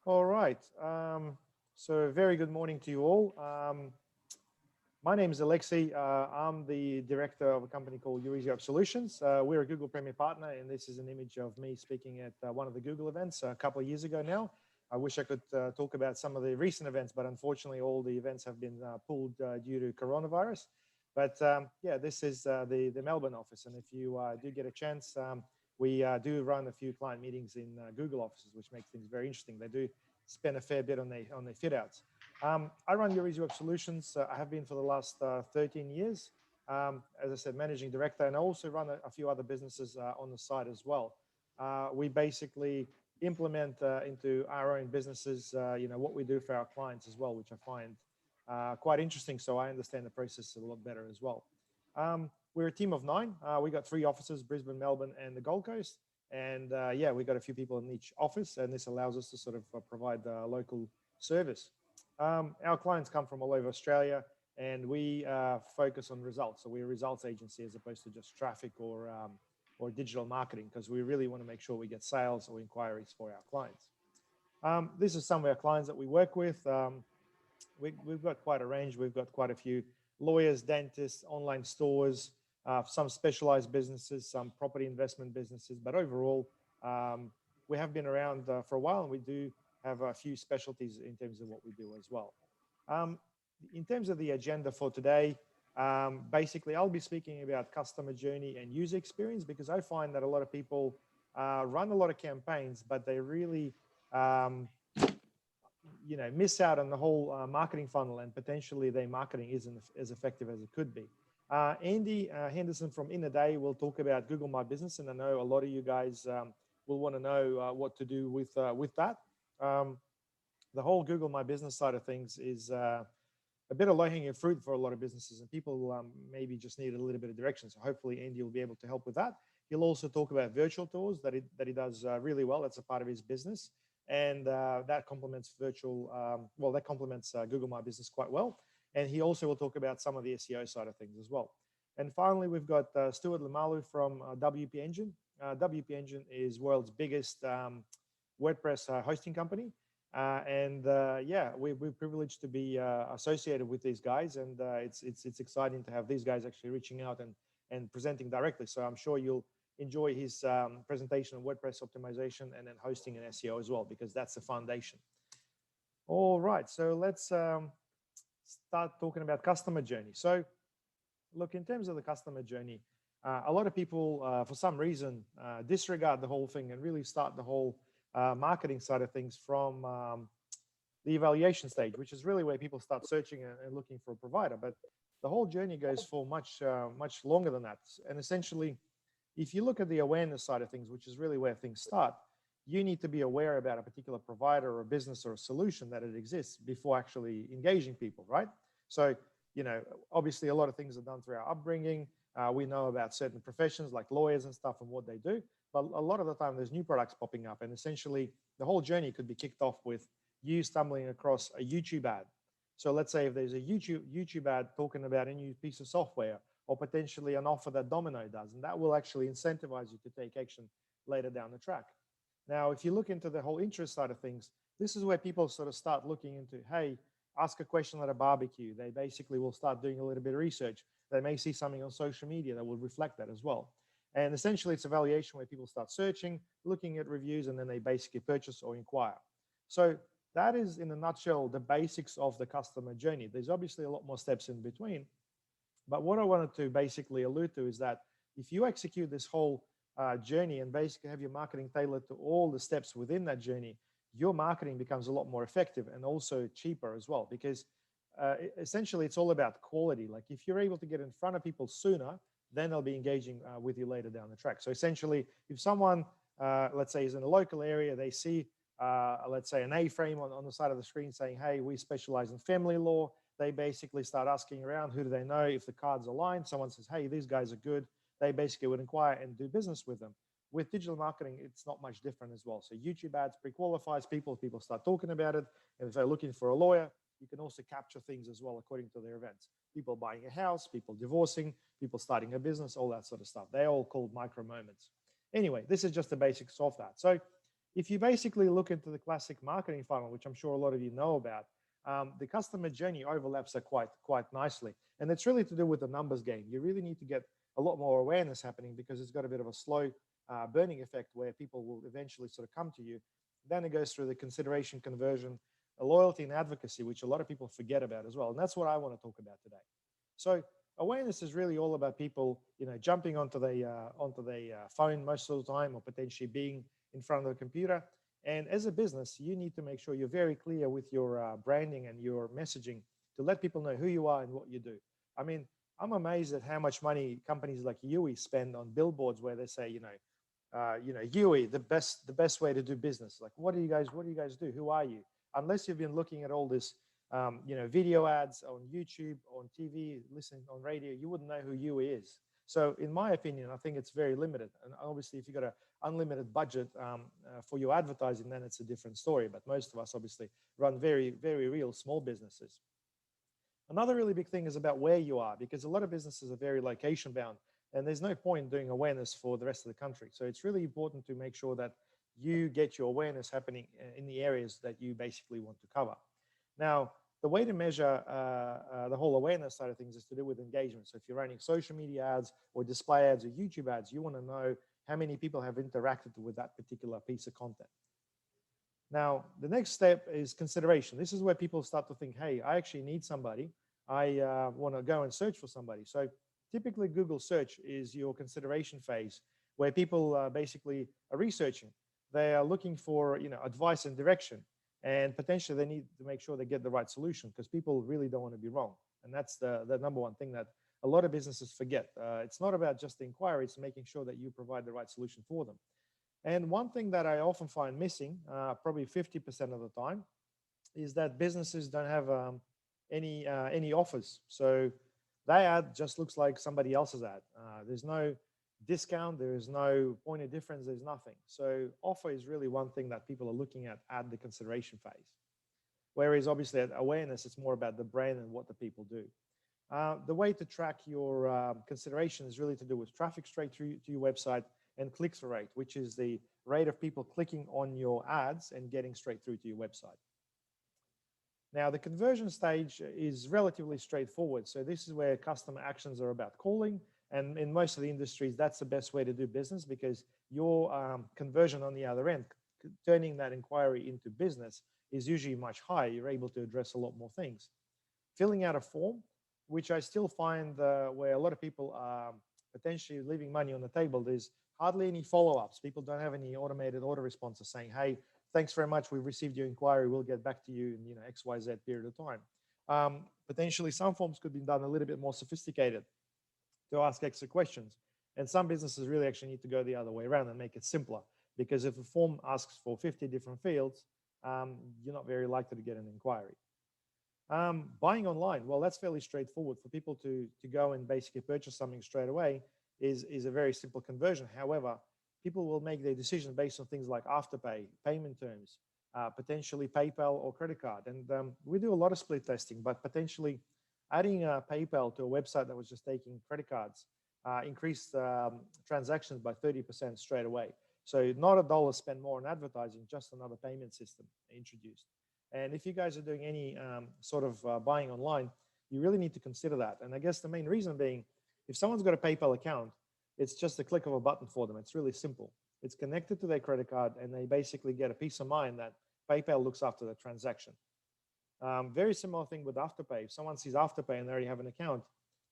All right. So very good morning to you all. My name is Alexei. I'm the director of a company called YEWS Solutions. We're a Google Premier Partner, and this is an image of me speaking at one of the Google events a couple of years ago now. I wish I could talk about some of the recent events, but unfortunately all the events have been pulled due to coronavirus. But yeah, this is the Melbourne office, and if you do get a chance, we do run a few client meetings in Google offices, which makes things very interesting. They do spend a fair bit on their fit outs. I run YEWS Solutions. I have been for the last 13 years. As I said, managing director, and I also run a few other businesses on the side as well. We basically implement into our own businesses, what we do for our clients as well, which I find quite interesting. So I understand the process a lot better as well. We're a team of 9. We got 3 offices: Brisbane, Melbourne, and the Gold Coast. And yeah, we got a few people in each office, and this allows us to sort of provide local service. Our clients come from all over Australia, and we focus on results. So we're a results agency as opposed to just traffic or digital marketing, because we really want to make sure we get sales or inquiries for our clients. This is some of our clients that we work with. We've got quite a range. We've got quite a few lawyers, dentists, online stores, some specialized businesses, some property investment businesses. But overall, we have been around for a while, and we do have a few specialties in terms of what we do as well. In terms of the agenda for today, basically, I'll be speaking about customer journey and user experience, because I find that a lot of people run a lot of campaigns, but they really miss out on the whole marketing funnel, and potentially their marketing isn't as effective as it could be. Andy Henderson from In a Day will talk about Google My Business, and I know a lot of you guys will want to know what to do with that. The whole Google My Business side of things is a bit of low-hanging fruit for a lot of businesses, and people maybe just need a little bit of direction. So hopefully Andy will be able to help with that. He'll also talk about virtual tours that he does really well. That's a part of his business, and that complements that complements Google My Business quite well. And he also will talk about some of the SEO side of things as well. And finally, we've got Stuart Lemalu from WPEngine. WPEngine is world's biggest WordPress hosting company. Yeah, we're privileged to be associated with these guys, and it's exciting to have these guys actually reaching out and presenting directly. So I'm sure you'll enjoy his presentation on WordPress optimization and then hosting and SEO as well, because that's the foundation. All right, so let's start talking about customer journey. So look, in terms of the customer journey, a lot of people, for some reason, disregard the whole thing and really start the whole marketing side of things from the evaluation stage, which is really where people start searching and looking for a provider. But the whole journey goes for much longer than that. And essentially, if you look at the awareness side of things, which is really where things start, you need to be aware about a particular provider or a business or a solution that it exists before actually engaging people, right? So, obviously a lot of things are done through our upbringing. We know about certain professions like lawyers and stuff and what they do, but a lot of the time there's new products popping up, and essentially the whole journey could be kicked off with you stumbling across a YouTube ad. So let's say if there's a YouTube ad talking about a new piece of software, or potentially an offer that Domino does, and that will actually incentivize you to take action later down the track. Now, if you look into the whole interest side of things, this is where people sort of start looking into, hey, ask a question at a barbecue. They basically will start doing a little bit of research. They may see something on social media that will reflect that as well. And essentially, it's a valuation where people start searching, looking at reviews, and then they basically purchase or inquire. So that is, in a nutshell, the basics of the customer journey. There's obviously a lot more steps in between. But what I wanted to basically allude to is that if you execute this whole journey and basically have your marketing tailored to all the steps within that journey, your marketing becomes a lot more effective and also cheaper as well, because essentially it's all about quality. Like if you're able to get in front of people sooner, then they'll be engaging with you later down the track. So essentially, if someone, let's say, is in a local area, they see, let's say, an A-frame on the side of the screen saying, hey, we specialize in family law. They basically start asking around, who do they know? If the cards align, someone says, hey, these guys are good. They basically would inquire and do business with them. With digital marketing, it's not much different as well. So YouTube ads pre-qualifies people. People start talking about it. And if they're looking for a lawyer, you can also capture things as well according to their events. People buying a house, people divorcing, people starting a business, all that sort of stuff. They're all called micro moments. Anyway, this is just the basics of that. So if you basically look into the classic marketing funnel, which I'm sure a lot of you know about, the customer journey overlaps are quite nicely. And it's really to do with the numbers game. You really need to get a lot more awareness happening because it's got a bit of a slow burning effect where people will eventually sort of come to you. Then it goes through the consideration, conversion, loyalty, and advocacy, which a lot of people forget about as well. And that's what I want to talk about today. So awareness is really all about people, jumping onto the phone most of the time, or potentially being in front of the computer. And as a business, you need to make sure you're very clear with your branding and your messaging to let people know who you are and what you do. I mean, I'm amazed at how much money companies like YEWS spend on billboards where they say, YEWS, the best way to do business. Like, what do you guys do? Who are you? Unless you've been looking at all this, video ads on YouTube, on TV, listening on radio, you wouldn't know who YEWS is. So in my opinion, I think it's very limited. And obviously, if you've got an unlimited budget for your advertising, then it's a different story. But most of us obviously run very, very real small businesses. Another really big thing is about where you are, because a lot of businesses are very location bound, and there's no point doing awareness for the rest of the country. So it's really important to make sure that you get your awareness happening in the areas that you basically want to cover. Now, the way to measure the whole awareness side of things is to do with engagement. So if you're running social media ads or display ads or YouTube ads, you want to know how many people have interacted with that particular piece of content. Now, the next step is consideration. This is where people start to think, hey, I actually need somebody. I want to go and search for somebody. So typically Google search is your consideration phase where people basically are researching. They are looking for advice and direction. And potentially they need to make sure they get the right solution because people really don't want to be wrong. And that's the number one thing that a lot of businesses forget. It's not about just the inquiry, it's making sure that you provide the right solution for them. And one thing that I often find missing, probably 50% of the time, is that businesses don't have any offers. So their ad just looks like somebody else's ad. There's no discount, there is no point of difference, there's nothing. So offer is really one thing that people are looking at the consideration phase. Whereas obviously at awareness, it's more about the brand and what the people do. The way to track your consideration is really to do with traffic straight through to your website and click-through rate, which is the rate of people clicking on your ads and getting straight through to your website. Now, the conversion stage is relatively straightforward. So this is where customer actions are about calling. And in most of the industries, that's the best way to do business because your conversion on the other end, turning that inquiry into business, is usually much higher. You're able to address a lot more things. Filling out a form, which I still find where a lot of people are potentially leaving money on the table, there's hardly any follow-ups. People don't have any automated auto responses saying, hey, thanks very much, we've received your inquiry, we'll get back to you in XYZ period of time. Potentially some forms could be done a little bit more sophisticated to ask extra questions. And some businesses really actually need to go the other way around and make it simpler, because if a form asks for 50 different fields, you're not very likely to get an inquiry. Buying online, well, that's fairly straightforward. For people to go and basically purchase something straight away is a very simple conversion. However, people will make their decision based on things like afterpay, payment terms, potentially PayPal or credit card. And we do a lot of split testing, but potentially adding PayPal to a website that was just taking credit cards increased transactions by 30% straight away. So not a dollar spent more on advertising, just another payment system introduced. And if you guys are doing any sort of buying online, you really need to consider that. And I guess the main reason being, if someone's got a PayPal account, it's just a click of a button for them. It's really simple. It's connected to their credit card, and they basically get a peace of mind that PayPal looks after the transaction. Very similar thing with Afterpay. If someone sees Afterpay and they already have an account,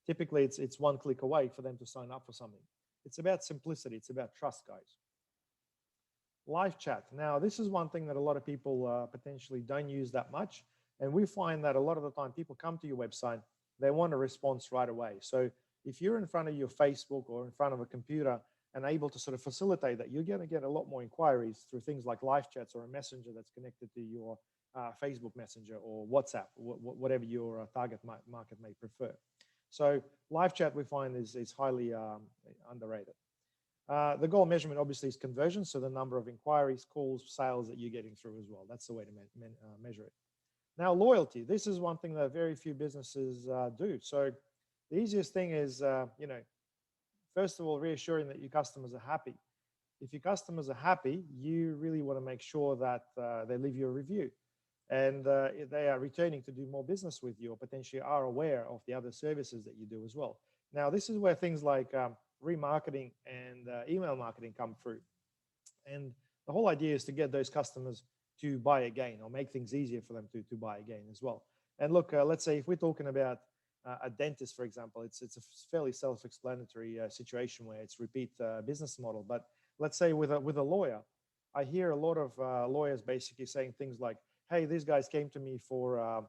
typically it's one click away for them to sign up for something. It's about simplicity. It's about trust, guys. Live chat. Now, this is one thing that a lot of people potentially don't use that much. And we find that a lot of the time people come to your website, they want a response right away. So if you're in front of your Facebook or in front of a computer and able to sort of facilitate that, you're going to get a lot more inquiries through things like live chats or a messenger that's connected to your Facebook Messenger or WhatsApp, whatever your target market may prefer. So live chat we find is highly underrated. The goal measurement obviously is conversion, so the number of inquiries, calls, sales that you're getting through as well. That's the way to measure it. Now, loyalty. This is one thing that very few businesses do. So the easiest thing is, first of all, reassuring that your customers are happy. If your customers are happy, you really want to make sure that they leave you a review, and if they are returning to do more business with you, or potentially are aware of the other services that you do as well. Now, this is where things like remarketing and email marketing come through. And the whole idea is to get those customers to buy again, or make things easier for them to buy again as well. And look, let's say if we're talking about a dentist, for example, it's a fairly self-explanatory situation where it's repeat business model. But let's say with a lawyer, I hear a lot of lawyers basically saying things like, hey, these guys came to me for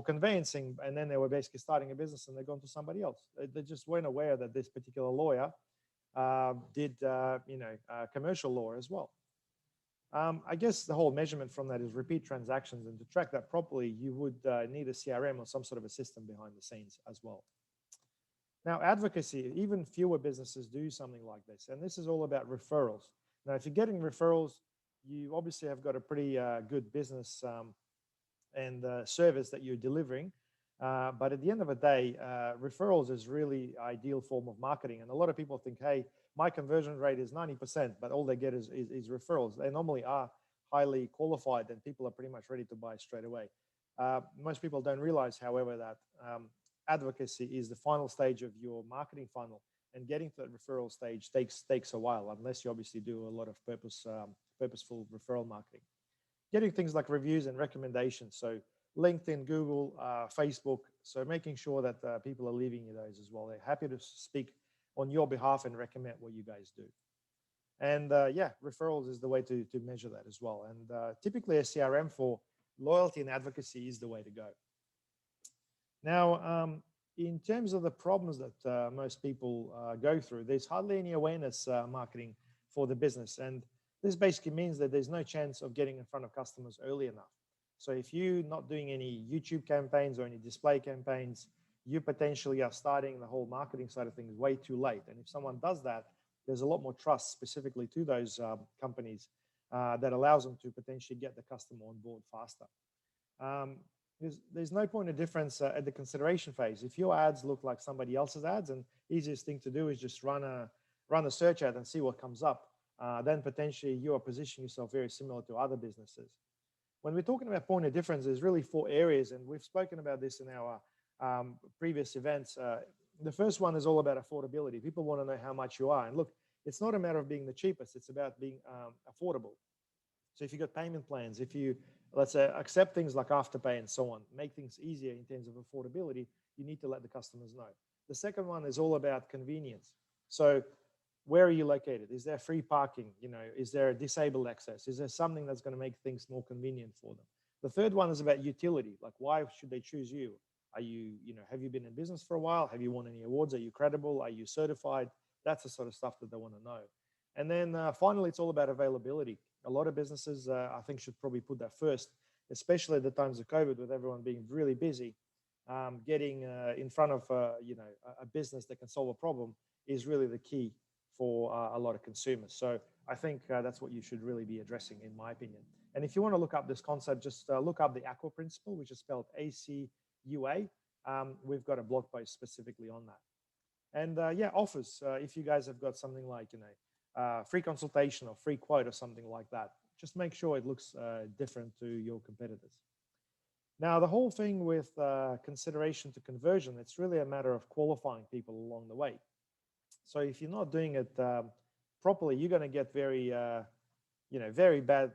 conveyancing, and then they were basically starting a business and they're going to somebody else. They just weren't aware that this particular lawyer did commercial law as well. I guess the whole measurement from that is repeat transactions, and to track that properly, you would need a CRM or some sort of a system behind the scenes as well. Now, advocacy, even fewer businesses do something like this, and this is all about referrals. Now, if you're getting referrals, you obviously have got a pretty good business and service that you're delivering. But at the end of the day, referrals is really ideal form of marketing. And a lot of people think, hey, my conversion rate is 90%, but all they get is referrals. They normally are highly qualified, and people are pretty much ready to buy straight away. Most people don't realize, however, that advocacy is the final stage of your marketing funnel, and getting to that referral stage takes a while, unless you obviously do a lot of purposeful referral marketing. Getting things like reviews and recommendations. So LinkedIn, Google, Facebook. So making sure that people are leaving you those as well. They're happy to speak on your behalf and recommend what you guys do. And yeah, referrals is the way to measure that as well. And typically a CRM for loyalty and advocacy is the way to go. Now, in terms of the problems that most people go through, there's hardly any awareness marketing for the business. And this basically means that there's no chance of getting in front of customers early enough. So if you're not doing any YouTube campaigns or any display campaigns, you potentially are starting the whole marketing side of things way too late. And if someone does that, there's a lot more trust specifically to those companies that allows them to potentially get the customer on board faster. There's no point of difference at the consideration phase. If your ads look like somebody else's ads, and easiest thing to do is just run a search ad and see what comes up, then potentially you are positioning yourself very similar to other businesses. When we're talking about point of difference, there's really 4 areas, and we've spoken about this in our previous events. The first one is all about affordability. People want to know how much you are. And look, it's not a matter of being the cheapest. It's about being affordable. So if you've got payment plans, if you, let's say, accept things like Afterpay and so on, make things easier in terms of affordability, you need to let the customers know. The second one is all about convenience. So where are you located? Is there free parking? Is there disabled access? Is there something that's going to make things more convenient for them? The third one is about utility. Like, why should they choose you? Are you, have you been in business for a while? Have you won any awards? Are you credible? Are you certified? That's the sort of stuff that they want to know. And then finally, it's all about availability. A lot of businesses, I think, should probably put that first, especially at the times of COVID, with everyone being really busy. Getting in front of a business that can solve a problem is really the key for a lot of consumers. So I think that's what you should really be addressing, in my opinion. And if you want to look up this concept, just look up the ACUA principle, which is spelled ACUA. We've got a blog post specifically on that. And yeah, offers. If you guys have got something like, free consultation or free quote or something like that, just make sure it looks different to your competitors. Now, the whole thing with consideration to conversion, it's really a matter of qualifying people along the way. So if you're not doing it properly, you're going to get very bad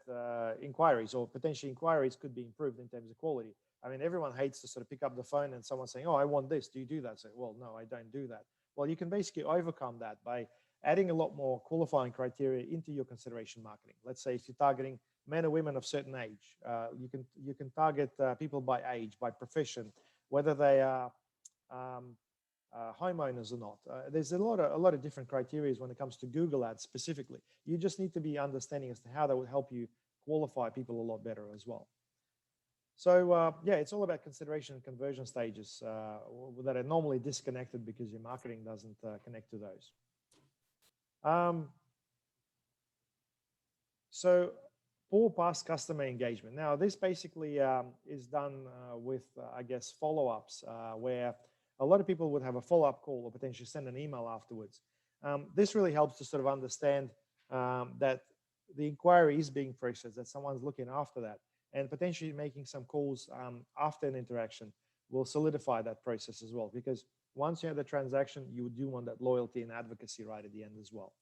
inquiries, or potentially inquiries could be improved in terms of quality. I mean, everyone hates to sort of pick up the phone and someone saying, oh, I want this. Do you do that? Say, well, no, I don't do that. Well, you can basically overcome that by adding a lot more qualifying criteria into your consideration marketing. Let's say if you're targeting men or women of certain age, you can target people by age, by profession, whether they are homeowners or not. There's a lot of different criteria when it comes to Google ads specifically. You just need to be understanding as to how that would help you qualify people a lot better as well. So yeah, it's all about consideration and conversion stages that are normally disconnected because your marketing doesn't connect to those. So poor past customer engagement. Now, this basically is done with, I guess, follow-ups where a lot of people would have a follow-up call or potentially send an email afterwards. This really helps to sort of understand that the inquiry is being processed, that someone's looking after that, and potentially making some calls after an interaction will solidify that process as well. Because once you have the transaction, you do want that loyalty and advocacy right at the end as well.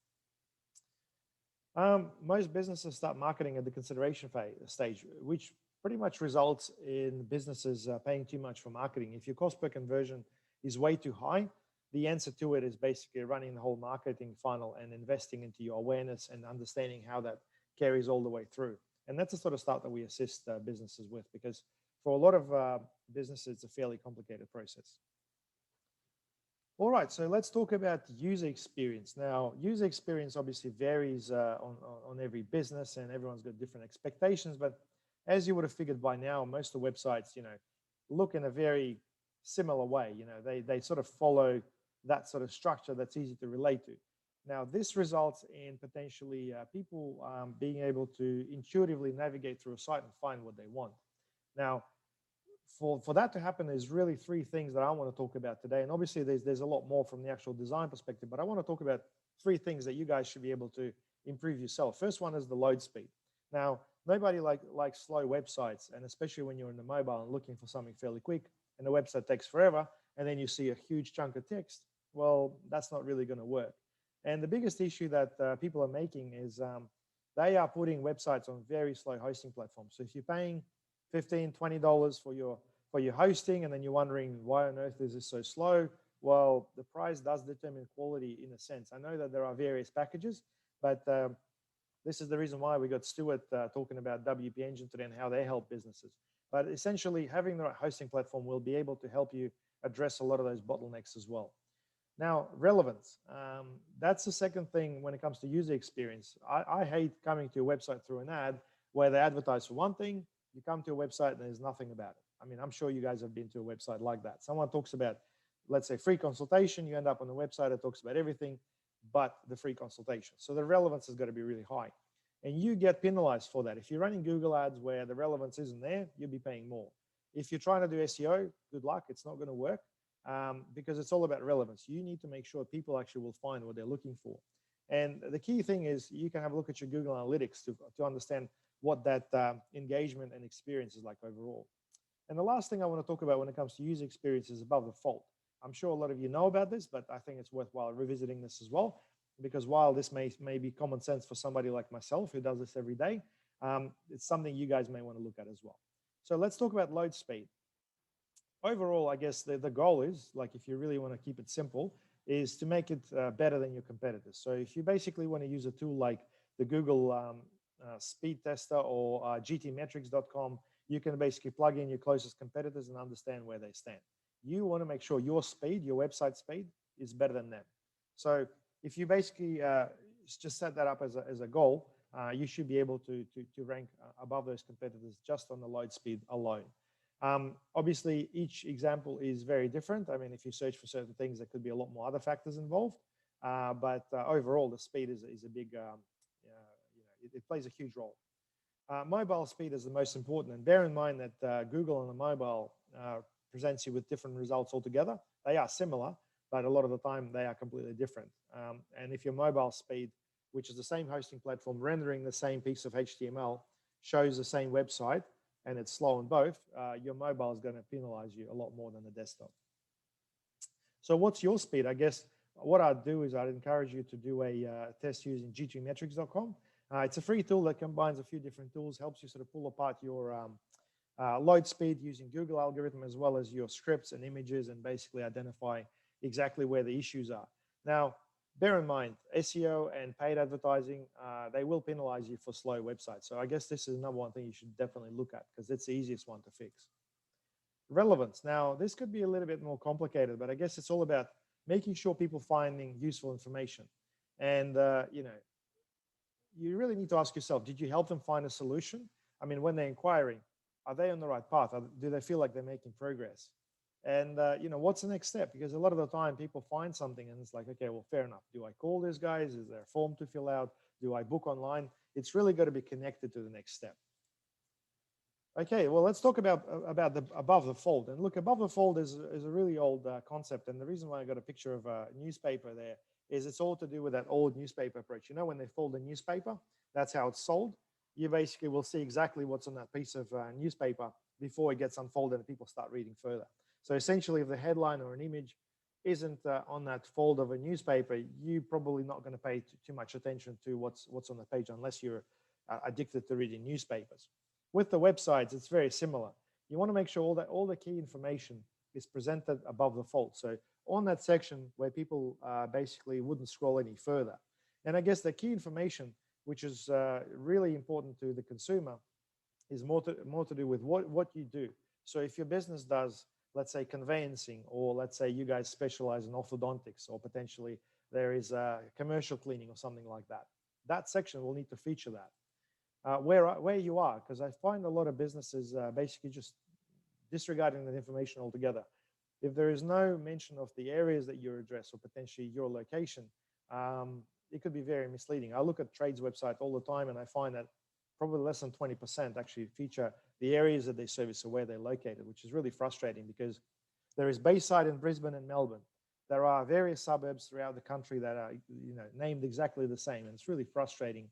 Most businesses start marketing at the consideration stage, which pretty much results in businesses paying too much for marketing. If your cost per conversion is way too high, the answer to it is basically running the whole marketing funnel and investing into your awareness and understanding how that carries all the way through. And that's the sort of stuff that we assist businesses with, because for a lot of businesses, it's a fairly complicated process. All right, so let's talk about user experience. Now, user experience obviously varies on every business, and everyone's got different expectations. But as you would have figured by now, most of the websites, look in a very similar way. They sort of follow that sort of structure that's easy to relate to. Now, this results in potentially people being able to intuitively navigate through a site and find what they want. Now, for that to happen, there's really three things that I want to talk about today. And obviously, there's a lot more from the actual design perspective, but I want to talk about three things that you guys should be able to improve yourself. First one is the load speed. Now, nobody likes slow websites, and especially when you're in the mobile and looking for something fairly quick, and the website takes forever, and then you see a huge chunk of text. Well, that's not really going to work. And the biggest issue that people are making is they are putting websites on very slow hosting platforms. So if you're paying $15, $20 for your hosting, and then you're wondering why on earth is this so slow? Well, the price does determine quality in a sense. I know that there are various packages, but this is the reason why we got Stuart talking about WPEngine today and how they help businesses. But essentially, having the right hosting platform will be able to help you address a lot of those bottlenecks as well. Now, relevance. That's the second thing when it comes to user experience. I hate coming to a website through an ad where they advertise for one thing, you come to a website and there's nothing about it. I mean, I'm sure you guys have been to a website like that. Someone talks about, let's say, free consultation. You end up on a website that talks about everything but the free consultation. So the relevance has got to be really high. And you get penalized for that. If you're running Google ads where the relevance isn't there, you'll be paying more. If you're trying to do SEO, good luck. It's not going to work because it's all about relevance. You need to make sure people actually will find what they're looking for. And the key thing is you can have a look at your Google Analytics to understand what that engagement and experience is like overall. And the last thing I want to talk about when it comes to user experience is above the fold. I'm sure a lot of you know about this, but I think it's worthwhile revisiting this as well, because while this may be common sense for somebody like myself who does this every day, it's something you guys may want to look at as well. So let's talk about load speed. Overall, I guess the goal is, like, if you really want to keep it simple, is to make it better than your competitors. So if you basically want to use a tool like the Google speed tester or gtmetrics.com, you can basically plug in your closest competitors and understand where they stand. You want to make sure your speed, your website speed, is better than them. So if you basically just set that up as a goal, you should be able to rank above those competitors just on the load speed alone. Obviously, each example is very different. I mean, if you search for certain things, there could be a lot more other factors involved. But overall, the speed is a big, it plays a huge role. Mobile speed is the most important. And bear in mind that Google on the mobile presents you with different results altogether. They are similar, but a lot of the time they are completely different. And if your mobile speed, which is the same hosting platform rendering the same piece of HTML, shows the same website, and it's slow on both, your mobile is going to penalize you a lot more than the desktop. So what's your speed? I guess what I'd do is I'd encourage you to do a test using gtmetrics.com. It's a free tool that combines a few different tools, helps you sort of pull apart your load speed using Google algorithm, as well as your scripts and images, and basically identify exactly where the issues are. Now, bear in mind, SEO and paid advertising, they will penalize you for slow websites. So I guess this is number one thing you should definitely look at, because it's the easiest one to fix. Relevance. Now, this could be a little bit more complicated, but I guess it's all about making sure people finding useful information. And, you really need to ask yourself, did you help them find a solution? I mean, when they're inquiring, are they on the right path? Do they feel like they're making progress? And, what's the next step? Because a lot of the time people find something and it's like, okay, well, fair enough. Do I call these guys? Is there a form to fill out? Do I book online? It's really got to be connected to the next step. Okay, well, let's talk about the above the fold. And look, above the fold is a really old concept. And the reason why I got a picture of a newspaper there is it's all to do with that old newspaper approach. You know, when they fold a newspaper, that's how it's sold. You basically will see exactly what's on that piece of newspaper before it gets unfolded and people start reading further. So essentially, if the headline or an image isn't on that fold of a newspaper, you're probably not going to pay too much attention to what's on the page unless you're addicted to reading newspapers. With the websites, it's very similar. You want to make sure all the key information is presented above the fold. So on that section where people basically wouldn't scroll any further. And I guess the key information, which is really important to the consumer, is more to do with what you do. So if your business does, let's say, conveyancing, or let's say you guys specialize in orthodontics, or potentially there is commercial cleaning or something like that, that section will need to feature that. Where you are, because I find a lot of businesses basically just disregarding that information altogether. If there is no mention of the areas that you address or potentially your location, it could be very misleading. I look at trades websites all the time, and I find that probably less than 20% actually feature the areas that they service or where they're located, which is really frustrating because there is Bayside in Brisbane and Melbourne. There are various suburbs throughout the country that are named exactly the same, and it's really frustrating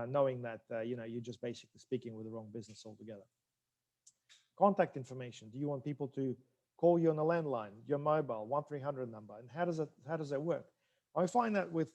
knowing that you're just basically speaking with the wrong business altogether. Contact information. Do you want people to call you on a landline, your mobile, 1300 number? And how does that work? I find that with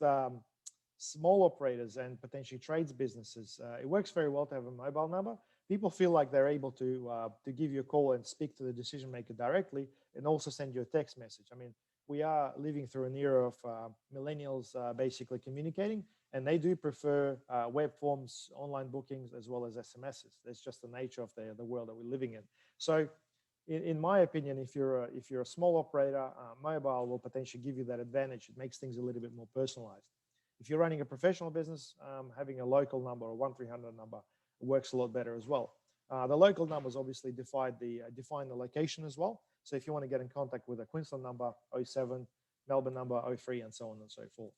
small operators and potentially trades businesses, it works very well to have a mobile number. People feel like they're able to give you a call and speak to the decision maker directly, and also send you a text message. I mean, we are living through an era of millennials basically communicating, and they do prefer web forms, online bookings, as well as SMSs. That's just the nature of the world that we're living in. So in my opinion, if you're a small operator, mobile will potentially give you that advantage. It makes things a little bit more personalized. If you're running a professional business, having a local number or 1300 number works a lot better as well. The local numbers obviously define the location as well. So if you want to get in contact with a Queensland number, 07, Melbourne number, 03, and so on and so forth.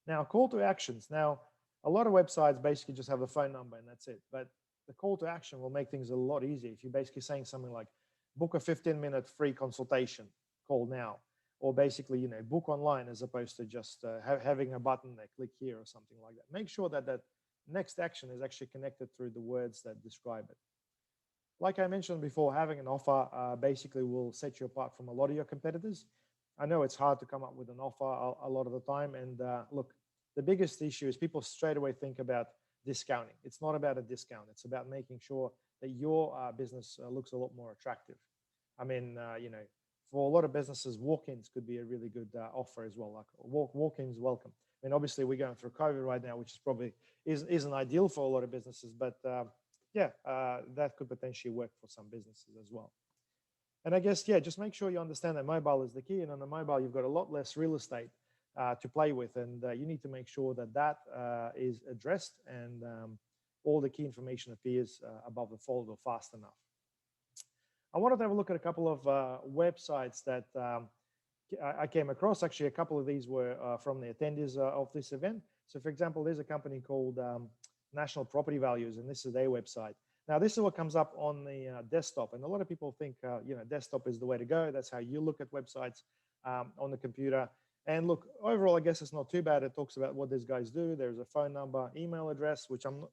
Now, call to actions. Now, a lot of websites basically just have the phone number and that's it. But the call to action will make things a lot easier if you're basically saying something like, book a 15-minute free consultation, call now. Or basically, book online, as opposed to just having a button that click here or something like that. Make sure that that next action is actually connected through the words that describe it. Like I mentioned before, having an offer basically will set you apart from a lot of your competitors. I know it's hard to come up with an offer a lot of the time. And look, the biggest issue is people straight away think about discounting. It's not about a discount. It's about making sure that your business looks a lot more attractive. I mean, for a lot of businesses, walk-ins could be a really good offer as well. Like walk-ins welcome. I mean, obviously we're going through COVID right now, which is probably isn't ideal for a lot of businesses, but that could potentially work for some businesses as well. And I guess, just make sure you understand that mobile is the key. And on the mobile, you've got a lot less real estate to play with. And you need to make sure that that is addressed and all the key information appears above the fold or fast enough. I wanted to have a look at a couple of websites that I came across. Actually, a couple of these were from the attendees of this event. So for example, there's a company called National Property Values, and this is their website. Now, this is what comes up on the desktop. And a lot of people think, desktop is the way to go. That's how you look at websites on the computer. And look, overall, I guess it's not too bad. It talks about what these guys do. There's a phone number, email address, which I'm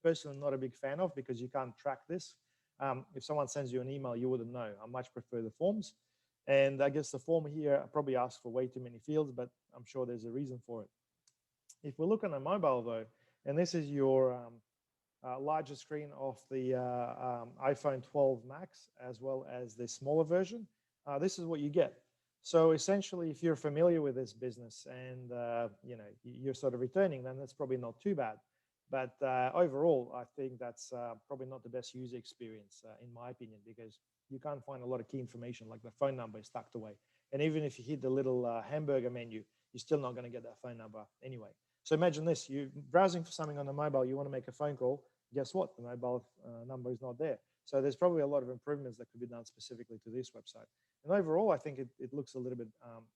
personally not a big fan of because you can't track this. If someone sends you an email, you wouldn't know. I much prefer the forms. And I guess the form here probably asks for way too many fields, but I'm sure there's a reason for it. If we look on a mobile, though, and this is your larger screen of the iPhone 12 Max, as well as the smaller version, this is what you get. So essentially, if you're familiar with this business and you're sort of returning, then that's probably not too bad. But overall, I think that's probably not the best user experience, in my opinion, because you can't find a lot of key information, like the phone number is tucked away. And even if you hit the little hamburger menu, you're still not going to get that phone number anyway. So imagine this, you're browsing for something on the mobile, you want to make a phone call, guess what? The mobile number is not there. So there's probably a lot of improvements that could be done specifically to this website. And overall, I think it looks a little bit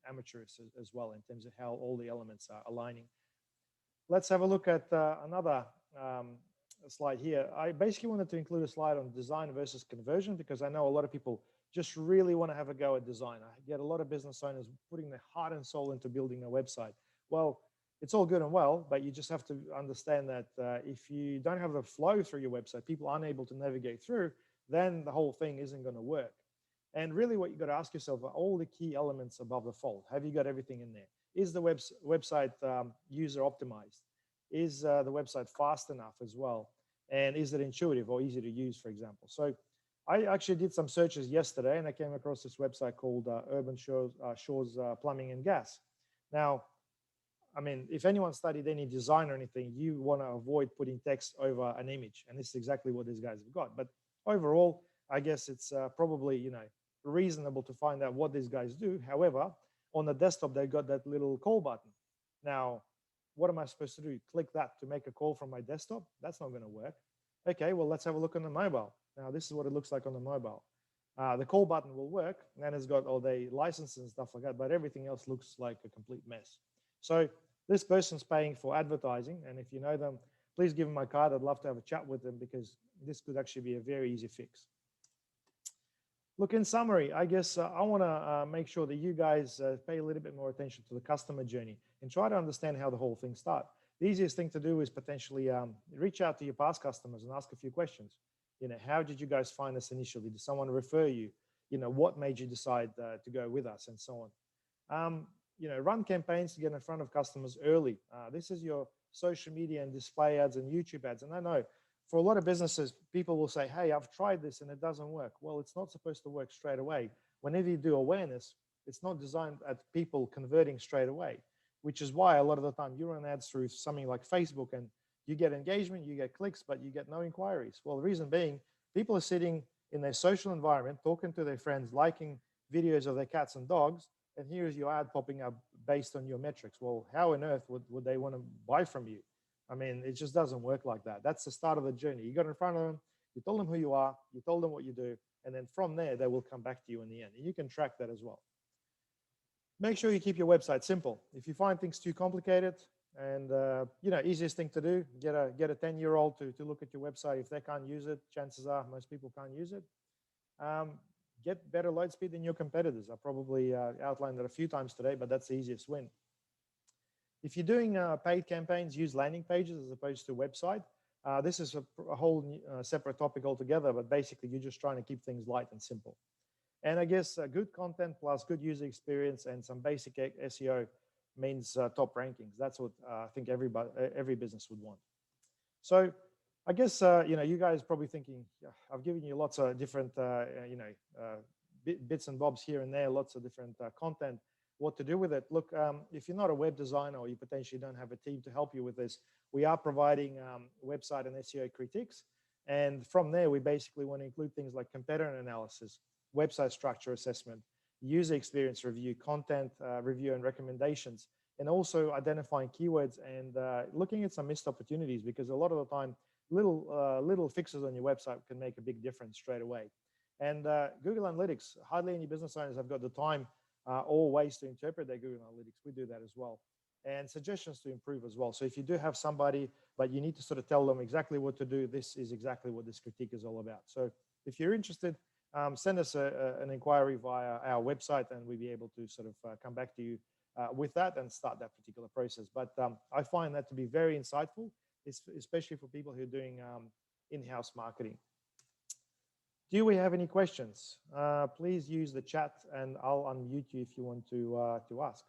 amateurish as well in terms of how all the elements are aligning. Let's have a look at another slide here, I basically wanted to include a slide on design versus conversion, because I know a lot of people just really want to have a go at design. I get a lot of business owners putting their heart and soul into building a website. Well, it's all good and well, but you just have to understand that if you don't have the flow through your website, people aren't able to navigate through, then the whole thing isn't going to work. And really what you got to ask yourself are all the key elements above the fold. Have you got everything in there? Is the website user optimized? Is the website fast enough as well? And is it intuitive or easy to use, for example? So I actually did some searches yesterday, and I came across this website called Urban Shores Plumbing and Gas. Now, I mean, if anyone studied any design or anything, you want to avoid putting text over an image, and this is exactly what these guys have got. But overall, I guess it's probably, you know, reasonable to find out what these guys do. However, on the desktop, they've got that little call button. Now, what am I supposed to do? Click that to make a call from my desktop? That's not going to work. Okay, well, let's have a look on the mobile. Now, this is what it looks like on the mobile. The call button will work, and it's got all the licenses and stuff like that, but everything else looks like a complete mess. So this person's paying for advertising, and if you know them, please give them my card. I'd love to have a chat with them, because this could actually be a very easy fix. Look, in summary, I guess I want to make sure that you guys pay a little bit more attention to the customer journey and try to understand how the whole thing starts. The easiest thing to do is potentially reach out to your past customers and ask a few questions. You know, how did you guys find us initially? Did someone refer you? You know, what made you decide to go with us, and so on. You know, run campaigns to get in front of customers early. This is your social media and display ads and YouTube ads. And I know for a lot of businesses, people will say, hey, I've tried this and it doesn't work. Well, it's not supposed to work straight away. Whenever you do awareness, it's not designed at people converting straight away, which is why a lot of the time you run ads through something like Facebook and you get engagement, you get clicks, but you get no inquiries. Well, the reason being, people are sitting in their social environment, talking to their friends, liking videos of their cats and dogs, and here's your ad popping up based on your metrics. Well, how on earth would they want to buy from you? I mean, it just doesn't work like that. That's the start of the journey. You got in front of them, you told them who you are, you told them what you do, and then from there, they will come back to you in the end. And you can track that as well. Make sure you keep your website simple. If you find things too complicated, and you know, easiest thing to do, get a 10-year-old to look at your website. If they can't use it, chances are most people can't use it. Get better load speed than your competitors. I probably outlined that a few times today, but that's the easiest win. If you're doing paid campaigns, use landing pages as opposed to a website. This is a whole separate topic altogether, but basically you're just trying to keep things light and simple. And I guess good content plus good user experience and some basic SEO means top rankings. That's what I think every business would want. So I guess, you know, you guys probably thinking, yeah, I've given you lots of different, you know, bits and bobs here and there, lots of different content, what to do with it. Look, if you're not a web designer or you potentially don't have a team to help you with this, we are providing website and SEO critiques. And from there, we basically want to include things like competitor analysis, website structure assessment, user experience review, content review and recommendations, and also identifying keywords and looking at some missed opportunities, because a lot of the time, little fixes on your website can make a big difference straight away. And Google Analytics, hardly any business owners have got the time or ways to interpret their Google Analytics. We do that as well. And suggestions to improve as well. So if you do have somebody, but you need to sort of tell them exactly what to do, this is exactly what this critique is all about. So if you're interested, send us an inquiry via our website, and we'll be able to sort of come back to you with that and start that particular process. But I find that to be very insightful, especially for people who are doing in-house marketing. Do we have any questions? Please use the chat and I'll unmute you if you want to ask.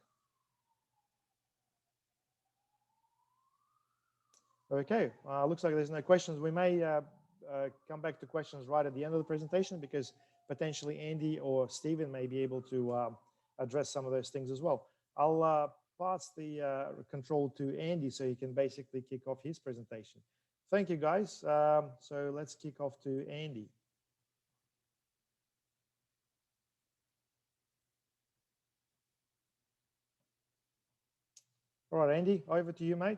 Okay, looks like there's no questions. We may come back to questions right at the end of the presentation, because potentially Andy or Stephen may be able to address some of those things as well. I'll pass the control to Andy so he can basically kick off his presentation. Thank you, guys. So let's kick off to Andy. All right, Andy, over to you, mate.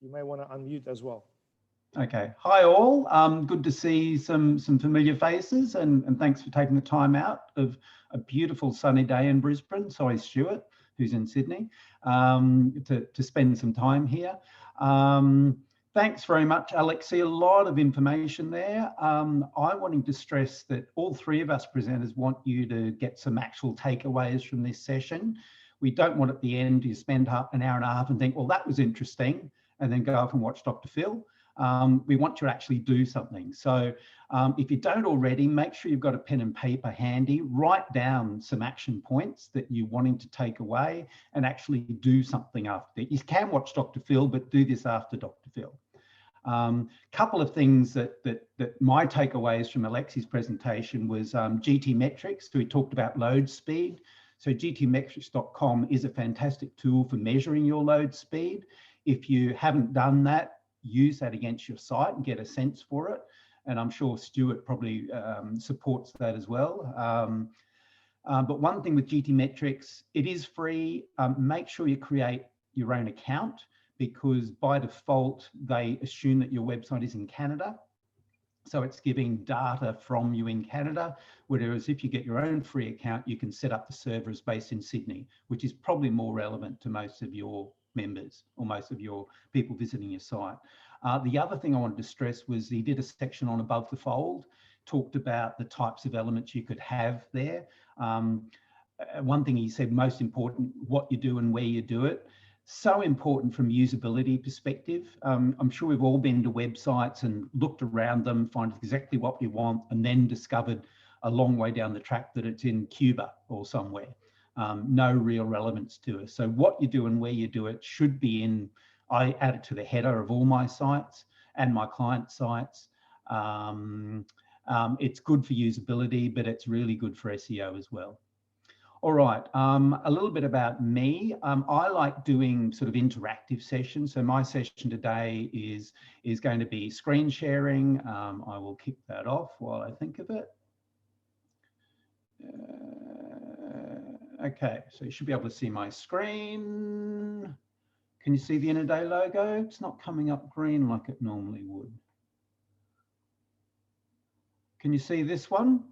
You may want to unmute as well. Okay. Hi, all. Good to see some familiar faces, and thanks for taking the time out of a beautiful sunny day in Brisbane. Sorry, Stuart, who's in Sydney, to spend some time here. Thanks very much, Alexei. A lot of information there. I'm wanting to stress that all three of us presenters want you to get some actual takeaways from this session. We don't want at the end you spend an hour and a half and think, well, that was interesting, and then go off and watch Dr. Phil. We want you to actually do something. So if you don't already, make sure you've got a pen and paper handy. Write down some action points that you're wanting to take away and actually do something after. You can watch Dr. Phil, but do this after Dr. Phil. Couple of things that my takeaways from Alexei's presentation was GTmetrix. So we talked about load speed. So gtmetrix.com is a fantastic tool for measuring your load speed. If you haven't done that, use that against your site and get a sense for it. And I'm sure Stuart probably supports that as well. But one thing with GTmetrix, it is free. Make sure you create your own account, because by default, they assume that your website is in Canada. So it's giving data from you in Canada, whereas if you get your own free account, you can set up the servers based in Sydney, which is probably more relevant to most of your members or most of your people visiting your site. The other thing I wanted to stress was he did a section on above the fold, talked about the types of elements you could have there. One thing he said, most important, what you do and where you do it. So important from usability perspective. I'm sure we've all been to websites and looked around them, find exactly what we want, and then discovered a long way down the track that it's in Cuba or somewhere. No real relevance to us. So what you do and where you do it should be in, I add it to the header of all my sites and my client sites. It's good for usability, but it's really good for SEO as well. All right, a little bit about me. I like doing sort of interactive sessions. So my session today is going to be screen sharing. I will kick that off while I think of it. Okay, so you should be able to see my screen. Can you see the Innerday logo? It's not coming up green like it normally would. Can you see this one?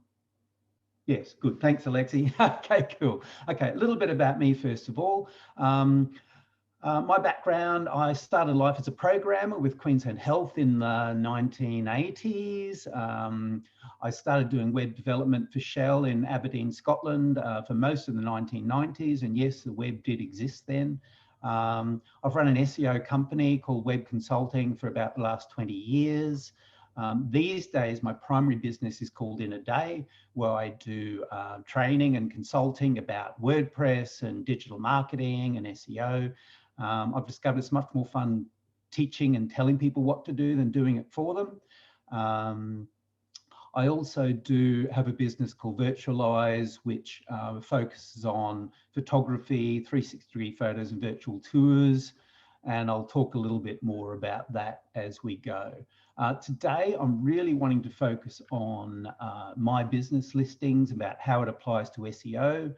Yes, good. Thanks, Alexei. Okay, cool. Okay, a little bit about me, first of all. My background, I started life as a programmer with Queensland Health in the 1980s. I started doing web development for Shell in Aberdeen, Scotland for most of the 1990s. And yes, the web did exist then. I've run an SEO company called Web Consulting for about the last 20 years. These days, my primary business is called In a Day, where I do training and consulting about WordPress and digital marketing and SEO. I've discovered it's much more fun teaching and telling people what to do than doing it for them. I also do have a business called Virtualize, which focuses on photography, 360-degree photos and virtual tours. And I'll talk a little bit more about that as we go. Today, I'm really wanting to focus on my business listings, about how it applies to SEO.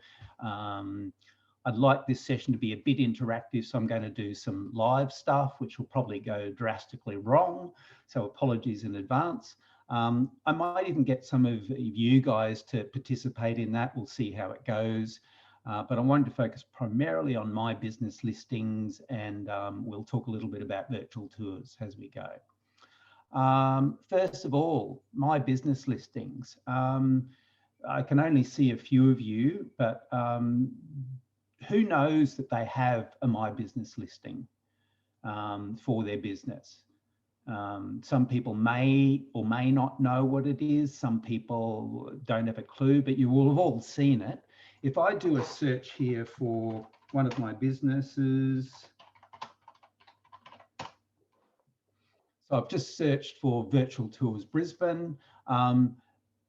I'd like this session to be a bit interactive, so I'm going to do some live stuff, which will probably go drastically wrong. So apologies in advance. I might even get some of you guys to participate in that. We'll see how it goes. But I wanted to focus primarily on my business listings, and we'll talk a little bit about virtual tours as we go. First of all, my business listings. I can only see a few of you, but who knows that they have a My Business listing for their business? Some people may or may not know what it is. Some people don't have a clue, but you will have all seen it. If I do a search here for one of my businesses, so I've just searched for Virtual Tours Brisbane.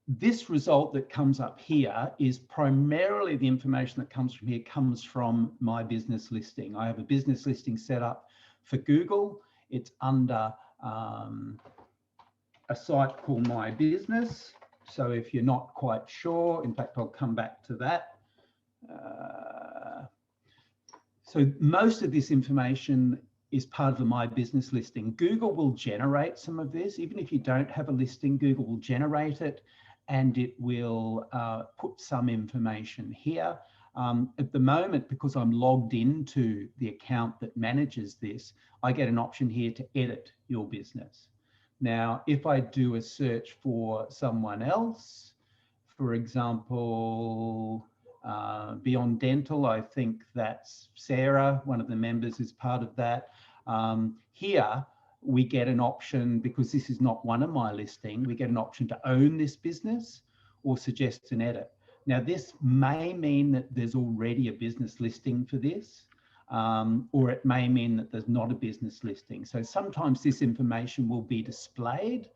This result that comes up here is primarily the information that comes from here comes from my business listing. I have a business listing set up for Google. It's under a site called My Business. So if you're not quite sure, in fact, I'll come back to that. So most of this information is part of the My Business listing. Google will generate some of this. Even if you don't have a listing, Google will generate it, and it will put some information here. At the moment, because I'm logged into the account that manages this, I get an option here to edit your business. Now, if I do a search for someone else, for example, Beyond Dental, I think that's Sarah, one of the members is part of that. Here, we get an option, because this is not one of my listing, we get an option to own this business or suggest an edit. Now, this may mean that there's already a business listing for this, or it may mean that there's not a business listing. So sometimes this information will be displayed,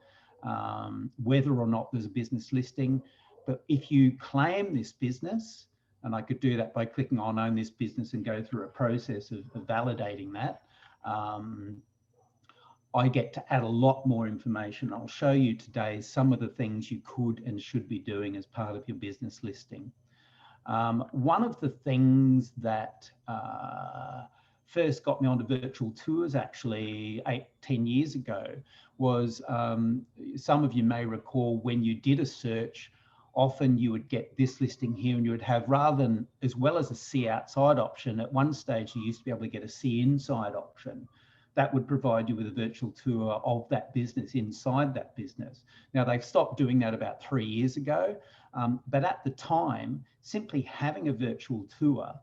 whether or not there's a business listing. But if you claim this business, and I could do that by clicking on own this business and go through a process of validating that, I get to add a lot more information. I'll show you today some of the things you could and should be doing as part of your business listing. One of the things that first got me onto virtual tours actually 10 years ago was, some of you may recall, when you did a search, often you would get this listing here, and you would have, rather than, as well as a see outside option, at one stage you used to be able to get a see inside option. That would provide you with a virtual tour of that business inside that business. Now, they've stopped doing that about 3 years ago, but at the time, simply having a virtual tour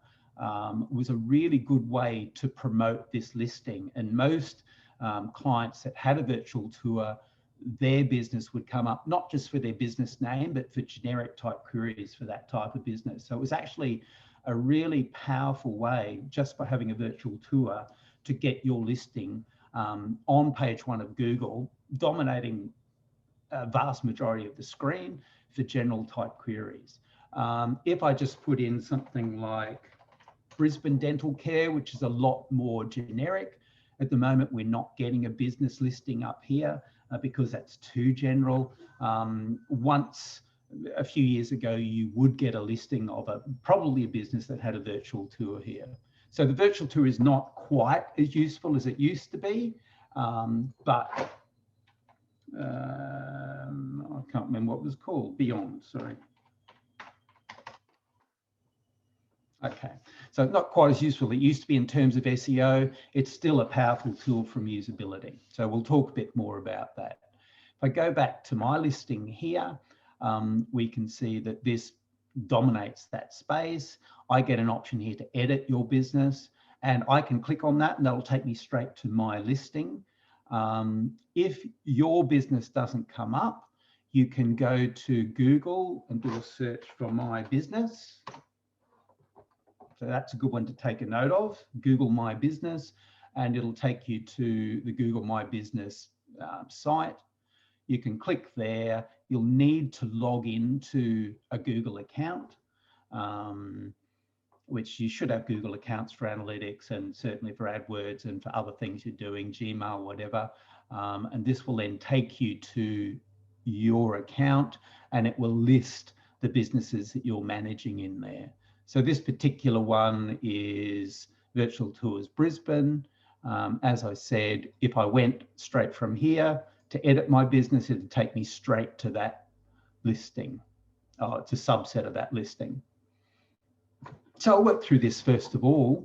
was a really good way to promote this listing. And most clients that had a virtual tour, their business would come up, not just for their business name, but for generic type queries for that type of business. So it was actually a really powerful way, just by having a virtual tour, to get your listing on page 1 of Google, dominating a vast majority of the screen for general type queries. If I just put in something like Brisbane Dental Care, which is a lot more generic, at the moment we're not getting a business listing up here because that's too general. Once, a few years ago, you would get a listing of probably a business that had a virtual tour here. So the virtual tour is not quite as useful as it used to be, but I can't remember what it was called, Beyond, sorry. Okay, so not quite as useful as it used to be in terms of SEO. It's still a powerful tool from usability. So we'll talk a bit more about that. If I go back to my listing here, we can see that this dominates that space. I get an option here to edit your business, and I can click on that and that'll take me straight to my listing. If your business doesn't come up, you can go to Google and do a search for my business. So that's a good one to take a note of, Google My Business, and it'll take you to the Google My Business site. You can click there. You'll need to log into a Google account, which you should have Google accounts for analytics and certainly for AdWords and for other things you're doing, Gmail, whatever. And this will then take you to your account, and it will list the businesses that you're managing in there. So this particular one is Virtual Tours Brisbane. As I said, if I went straight from here to edit my business, it would take me straight to that listing. It's a subset of that listing. So I'll work through this first of all.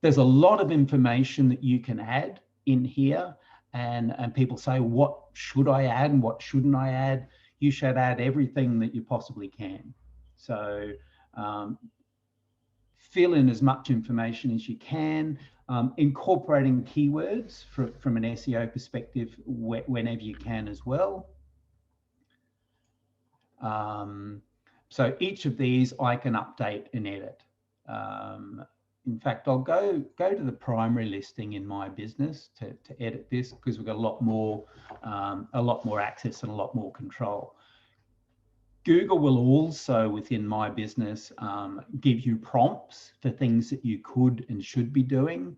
There's a lot of information that you can add in here, and people say, what should I add and what shouldn't I add? You should add everything that you possibly can. So fill in as much information as you can, incorporating keywords from an SEO perspective whenever you can as well. So each of these I can update and edit. In fact, I'll go to the primary listing in my business to edit this, because we've got a lot more access and a lot more control. Google will also, within my business, give you prompts for things that you could and should be doing.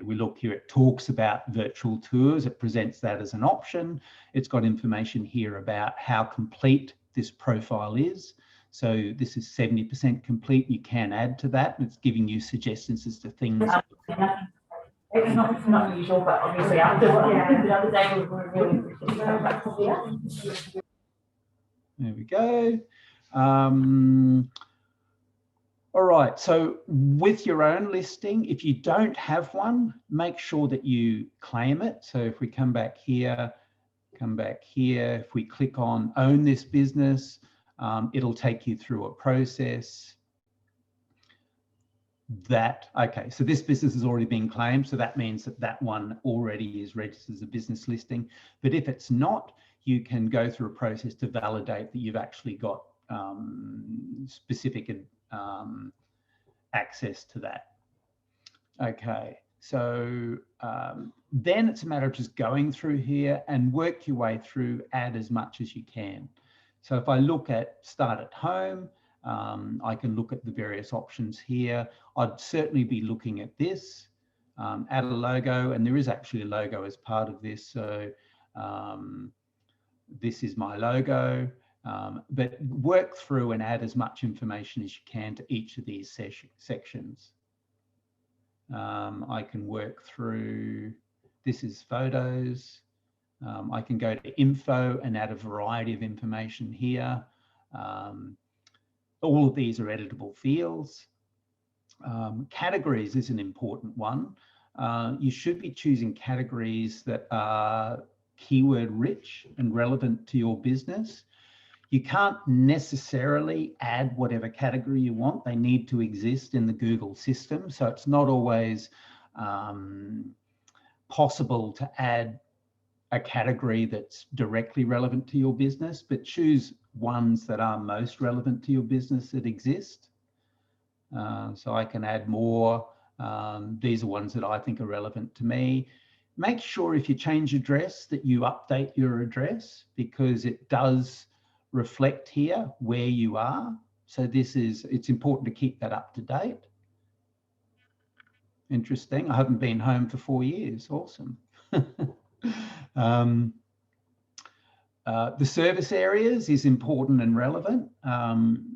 We look here, it talks about virtual tours. It presents that as an option. It's got information here about how complete this profile is. So this is 70% complete. You can add to that. It's giving you suggestions as to things. It's not usual, but obviously after the other day we were really There we go. All right, so with your own listing, if you don't have one, make sure that you claim it. So if we come back here, if we click on Own This Business, it'll take you through a process. Okay, so this business has already been claimed, so that means that that one already is registered as a business listing. But if it's not, you can go through a process to validate that you've actually got specific access to that. Okay, so then it's a matter of just going through here and work your way through, add as much as you can. So if I look at Start at Home, I can look at the various options here. I'd certainly be looking at this, add a logo, and there is actually a logo as part of this. So this is my logo, but work through and add as much information as you can to each of these sections. I can work through, this is photos. I can go to info and add a variety of information here. All of these are editable fields. Categories is an important one. You should be choosing categories that are keyword rich and relevant to your business. You can't necessarily add whatever category you want. They need to exist in the Google system. So it's not always possible to add a category that's directly relevant to your business, but choose ones that are most relevant to your business that exist. So I can add more. These are ones that I think are relevant to me. Make sure if you change address that you update your address, because it does reflect here where you are. So it's important to keep that up to date. Interesting. I haven't been home for 4 years. Awesome. The service areas is important and relevant.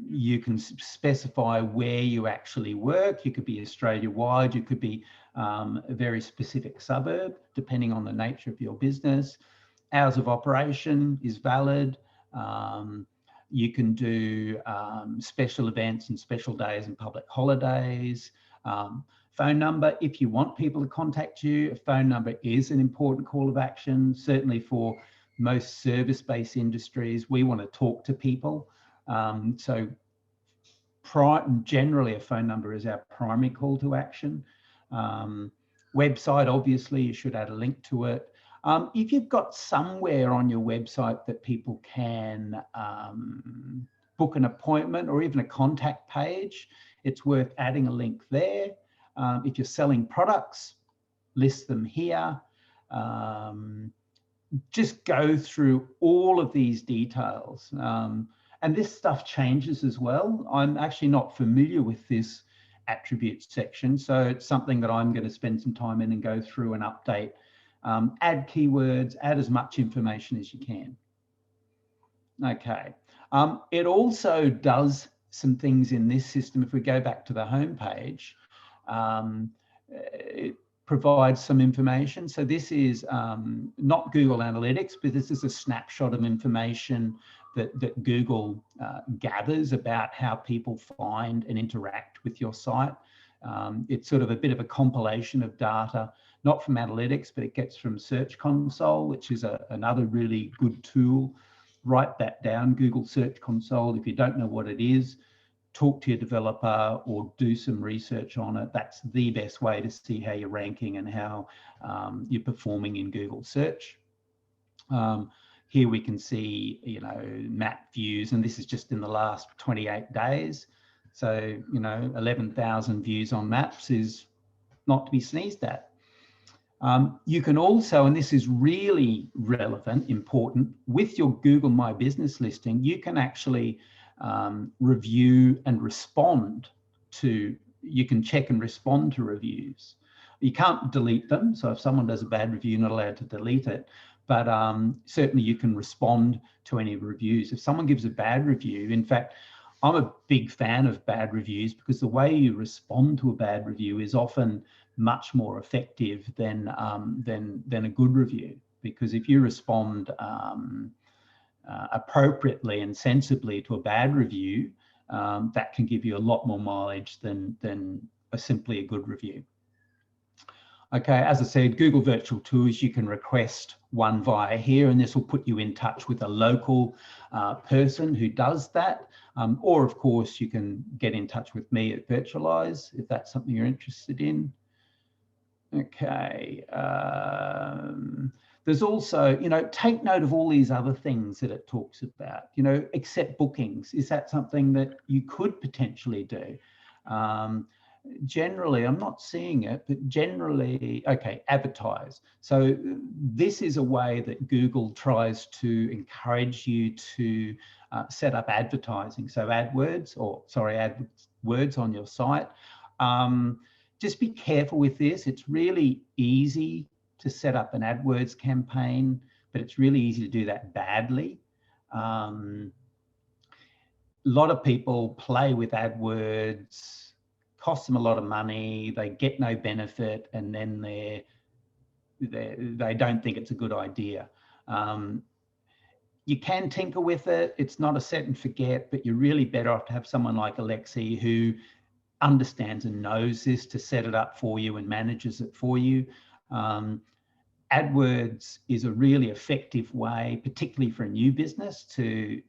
You can specify where you actually work. You could be Australia-wide. You could be a very specific suburb, depending on the nature of your business. Hours of operation is valid. You can do special events and special days and public holidays. Phone number, if you want people to contact you, a phone number is an important call of action. Certainly for most service-based industries, we want to talk to people. So generally a phone number is our primary call to action. Website, obviously, you should add a link to it. If you've got somewhere on your website that people can book an appointment or even a contact page, it's worth adding a link there. If you're selling products, list them here. Just go through all of these details. And this stuff changes as well. I'm actually not familiar with this attributes section, so it's something that I'm going to spend some time in and go through and update. Add keywords, add as much information as you can. Okay. It also does some things in this system. If we go back to the home page, it provides some information. So this is not Google Analytics, but this is a snapshot of information that Google gathers about how people find and interact with your site. It's sort of a bit of a compilation of data, not from analytics, but it gets from Search Console, which is another really good tool. Write that down, Google Search Console. If you don't know what it is, talk to your developer or do some research on it. That's the best way to see how you're ranking and how you're performing in Google search. Here we can see, map views, and this is just in the last 28 days. So, 11,000 views on maps is not to be sneezed at. You can also, and this is really relevant, important, with your Google My Business listing, you can actually review and respond to, you can check and respond to reviews. You can't delete them. So if someone does a bad review, you're not allowed to delete it. But certainly you can respond to any reviews. If someone gives a bad review, in fact, I'm a big fan of bad reviews because the way you respond to a bad review is often much more effective than a good review. Because if you respond appropriately and sensibly to a bad review, that can give you a lot more mileage than simply a good review. Okay, as I said, Google Virtual Tours, you can request one via here, and this will put you in touch with a local person who does that. Or of course, you can get in touch with me at Virtualize if that's something you're interested in. Okay, there's also, take note of all these other things that it talks about. Accept bookings. Is that something that you could potentially do? Generally, I'm not seeing it, but generally, okay, advertise. So this is a way that Google tries to encourage you to set up advertising. So AdWords on your site. Just be careful with this. It's really easy to set up an AdWords campaign, but it's really easy to do that badly. A lot of people play with AdWords, cost them a lot of money, they get no benefit, and then they don't think it's a good idea. You can tinker with it. It's not a set and forget, but you're really better off to have someone like Alexei who understands and knows this to set it up for you and manages it for you. AdWords is a really effective way, particularly for a new business, to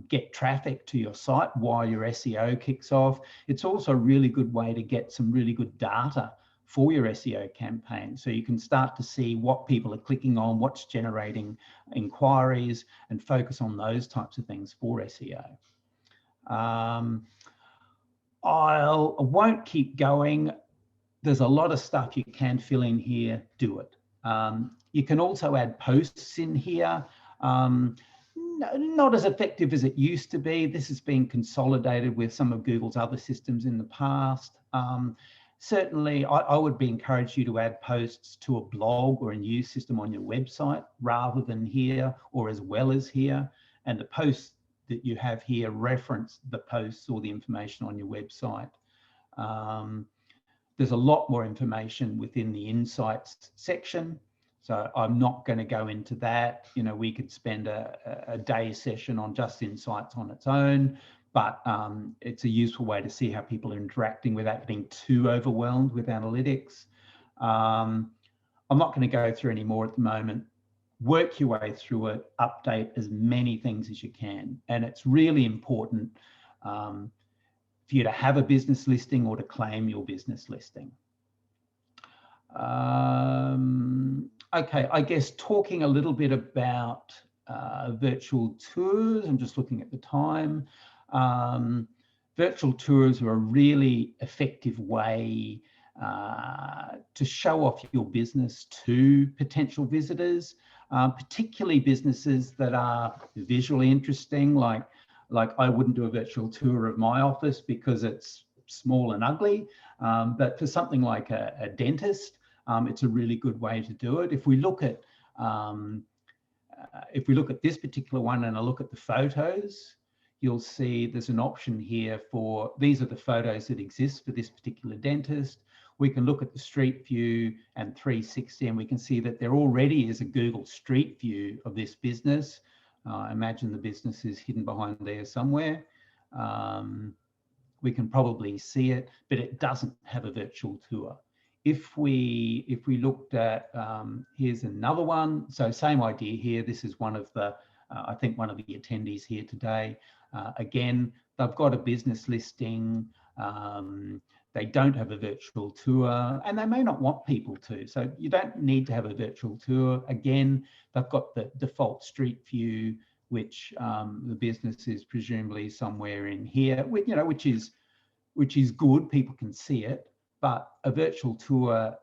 get traffic to your site while your SEO kicks off. It's also a really good way to get some really good data for your SEO campaign. So you can start to see what people are clicking on, what's generating inquiries, and focus on those types of things for SEO. I won't keep going. There's a lot of stuff you can fill in here, do it. You can also add posts in here. Not as effective as it used to be. This has been consolidated with some of Google's other systems in the past. Certainly, I would be encouraged you to add posts to a blog or a news system on your website rather than here or as well as here. And the posts that you have here reference the posts or the information on your website. There's a lot more information within the Insights section. So I'm not going to go into that. We could spend a day session on just Insights on its own, but it's a useful way to see how people are interacting without getting too overwhelmed with analytics. I'm not going to go through any more at the moment. Work your way through it, update as many things as you can. And it's really important for you to have a business listing or to claim your business listing. Okay, I guess talking a little bit about virtual tours. I'm just looking at the time. Virtual tours are a really effective way to show off your business to potential visitors, particularly businesses that are visually interesting. Like I wouldn't do a virtual tour of my office because it's small and ugly, but for something like a dentist, it's a really good way to do it. If we look at this particular one and I look at the photos, you'll see there's an option here for, these are the photos that exist for this particular dentist. We can look at the street view and 360, and we can see that there already is a Google Street View of this business. Imagine the business is hidden behind there somewhere. We can probably see it, but it doesn't have a virtual tour. If we looked at, here's another one. So same idea here. This is one of the, I think one of the attendees here today. Again, they've got a business listing. They don't have a virtual tour, and they may not want people to. So you don't need to have a virtual tour. Again, they've got the default street view, which the business is presumably somewhere in here, which is good. People can see it. But a virtual tour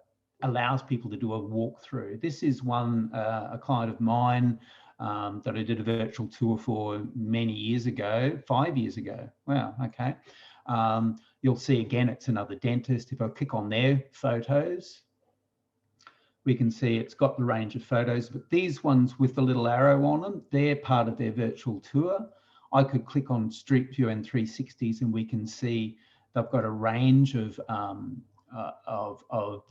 allows people to do a walkthrough. This is one, a client of mine that I did a virtual tour for many years ago, 5 years ago. Wow, okay. You'll see again, it's another dentist. If I click on their photos, we can see it's got the range of photos, but these ones with the little arrow on them, they're part of their virtual tour. I could click on Street View and 360s and we can see they've got a range of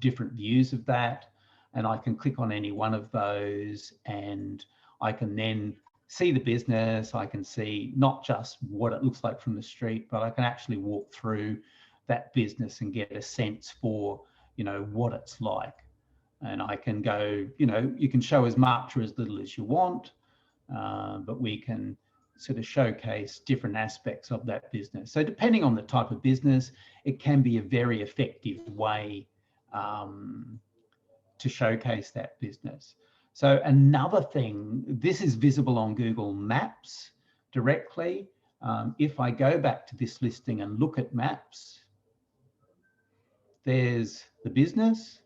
different views of that, and I can click on any one of those and I can then see the business. I can see not just what it looks like from the street, but I can actually walk through that business and get a sense for, you know, what it's like. And I can go, you know, you can show as much or as little as you want, but we can sort of showcase different aspects of that business. So depending on the type of business, it can be a very effective way to showcase that business. So another thing, this is visible on Google Maps directly. If I go back to this listing and look at maps, there's the business,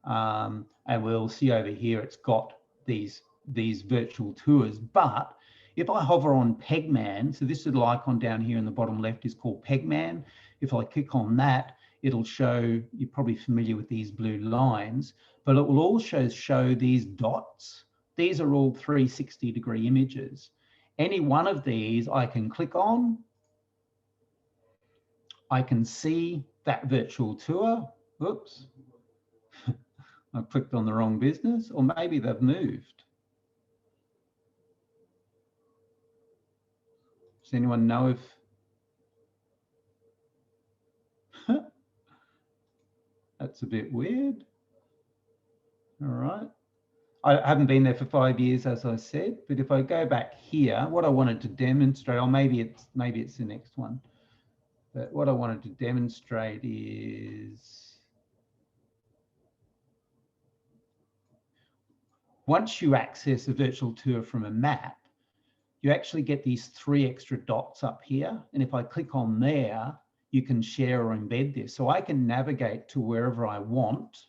and we'll see over here it's got these virtual tours. But if I hover on Pegman, so this little icon down here in the bottom left is called Pegman. If I click on that, it'll show, you're probably familiar with these blue lines, but it will also show these dots. These are all 360-degree images. Any one of these I can click on. I can see that virtual tour. Oops. I clicked on the wrong business, or maybe they've moved. Does anyone know if... That's a bit weird. All right. I haven't been there for 5 years, as I said, but if I go back here, what I wanted to demonstrate, or maybe it's the next one, but what I wanted to demonstrate is once you access a virtual tour from a map, you actually get these 3 extra dots up here. And if I click on there, you can share or embed this. So I can navigate to wherever I want.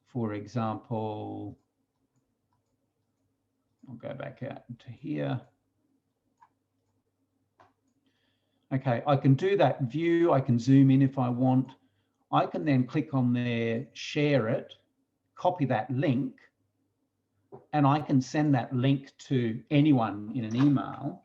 For example, I'll go back out to here. Okay, I can do that view. I can zoom in if I want. I can then click on there, share it, copy that link, and I can send that link to anyone in an email.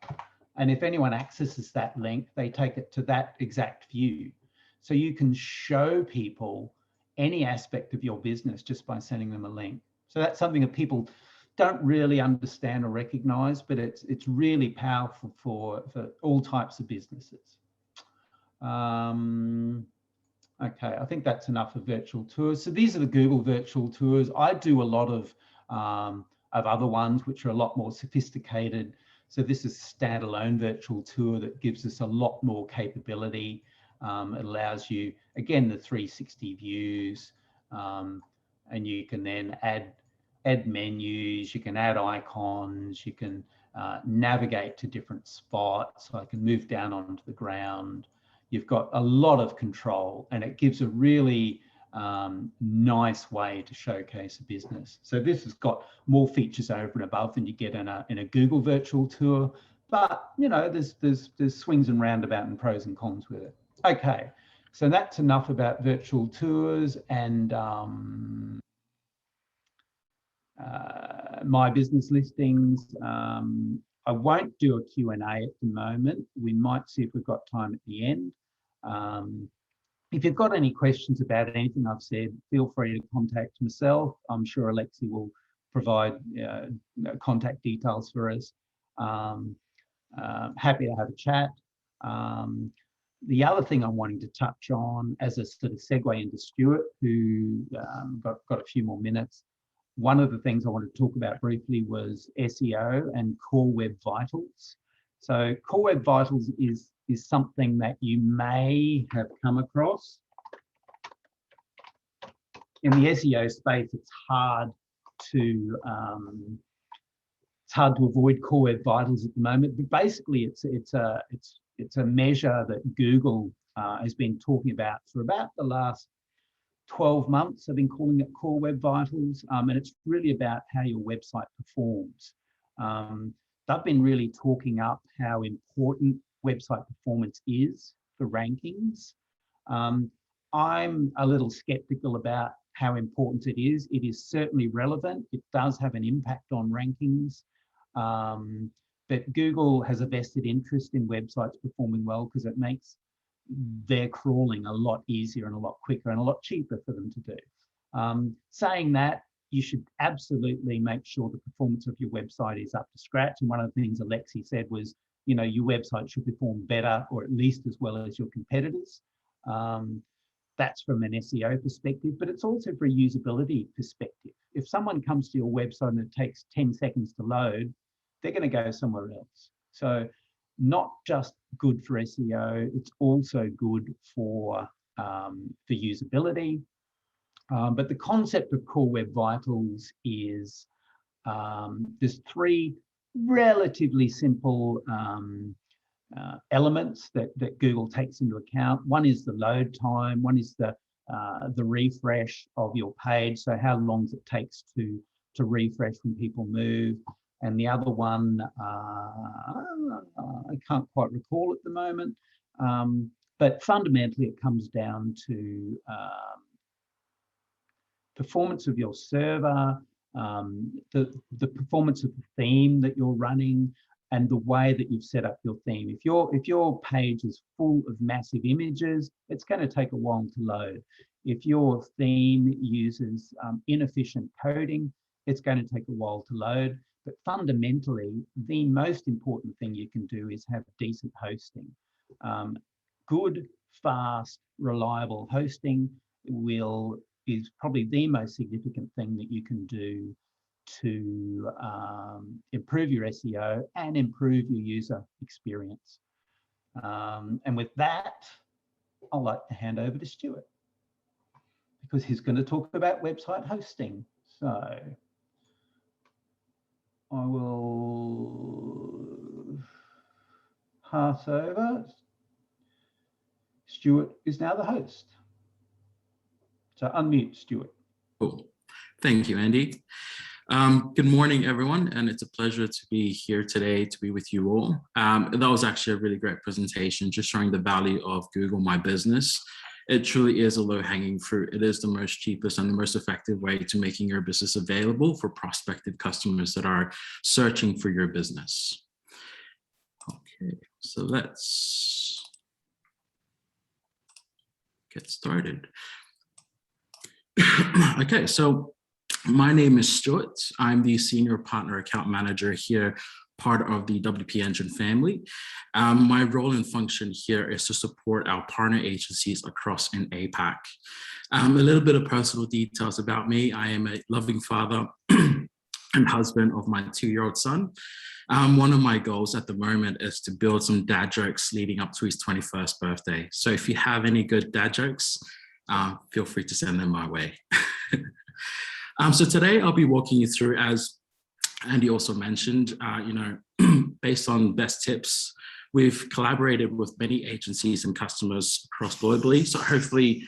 And if anyone accesses that link, they take it to that exact view. So you can show people any aspect of your business just by sending them a link. So that's something that people don't really understand or recognize, but it's really powerful for all types of businesses. Okay, I think that's enough of virtual tours. So these are the Google virtual tours. I do a lot of other ones which are a lot more sophisticated. So this is a standalone virtual tour that gives us a lot more capability. It allows you, again, the 360 views, and you can then add menus, you can add icons, you can navigate to different spots. So I can move down onto the ground. You've got a lot of control, and it gives a really nice way to showcase a business. So this has got more features over and above than you get in a Google virtual tour, but you know, there's swings and roundabouts and pros and cons with it. Okay, so that's enough about virtual tours and my business listings. I won't do a Q&A at the moment. We might see if we've got time at the end. If you've got any questions about anything I've said, feel free to contact myself. I'm sure Alexei will provide contact details for us. Happy to have a chat. The other thing I'm wanting to touch on as a sort of segue into Stuart, who got a few more minutes. One of the things I wanted to talk about briefly was SEO and Core Web Vitals. So Core Web Vitals is something that you may have come across. In the SEO space, it's hard to avoid Core Web Vitals at the moment. But basically, it's a measure that Google has been talking about for about the last 12 months. I've been calling it Core Web Vitals, and it's really about how your website performs. They've been really talking up how important website performance is for rankings. I'm a little skeptical about how important it is. It is certainly relevant. It does have an impact on rankings. But Google has a vested interest in websites performing well because it makes their crawling a lot easier and a lot quicker and a lot cheaper for them to do. Saying that, you should absolutely make sure the performance of your website is up to scratch. And one of the things Alexei said was, your website should perform better or at least as well as your competitors. That's from an SEO perspective, but it's also for a usability perspective. If someone comes to your website and it takes 10 seconds to load, they're going to go somewhere else. So not just good for SEO, it's also good for usability. But the concept of Core Web Vitals is there's 3 relatively simple elements that Google takes into account. One is the load time, one is the refresh of your page, so how long it takes to refresh when people move. And the other one, I can't quite recall at the moment, but fundamentally it comes down to performance of your server, the performance of the theme that you're running, and the way that you've set up your theme. If your page is full of massive images, it's going to take a while to load. If your theme uses inefficient coding, it's going to take a while to load. But fundamentally, the most important thing you can do is have decent hosting. Good, fast, reliable hosting is probably the most significant thing that you can do to improve your SEO and improve your user experience. And with that, I'd like to hand over to Stuart, because he's going to talk about website hosting. So I will pass over. Stuart is now the host. So unmute, Stuart. Cool. Thank you, Andy. Good morning, everyone, and it's a pleasure to be here today to be with you all. That was actually a really great presentation, just showing the value of Google My Business. It truly is a low-hanging fruit. It is the most cheapest and the most effective way to making your business available for prospective customers that are searching for your business. Okay, so let's get started. Okay, so my name is Stuart. I'm the Senior Partner Account Manager here, part of the WPEngine family. My role and function here is to support our partner agencies across in APAC. A little bit of personal details about me. I am a loving father and husband of my 2-year-old son. One of my goals at the moment is to build some dad jokes leading up to his 21st birthday. So if you have any good dad jokes, feel free to send them my way. So today I'll be walking you through, as Andy also mentioned, based on best tips, we've collaborated with many agencies and customers across globally. So hopefully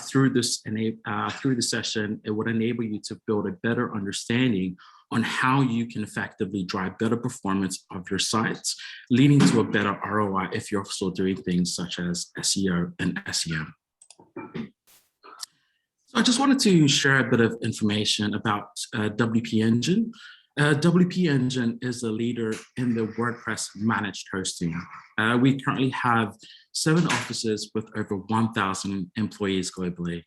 through this session, it would enable you to build a better understanding on how you can effectively drive better performance of your sites, leading to a better ROI if you're still doing things such as SEO and SEM. So I just wanted to share a bit of information about WPEngine. WPEngine is a leader in the WordPress managed hosting. We currently have 7 offices with over 1,000 employees globally.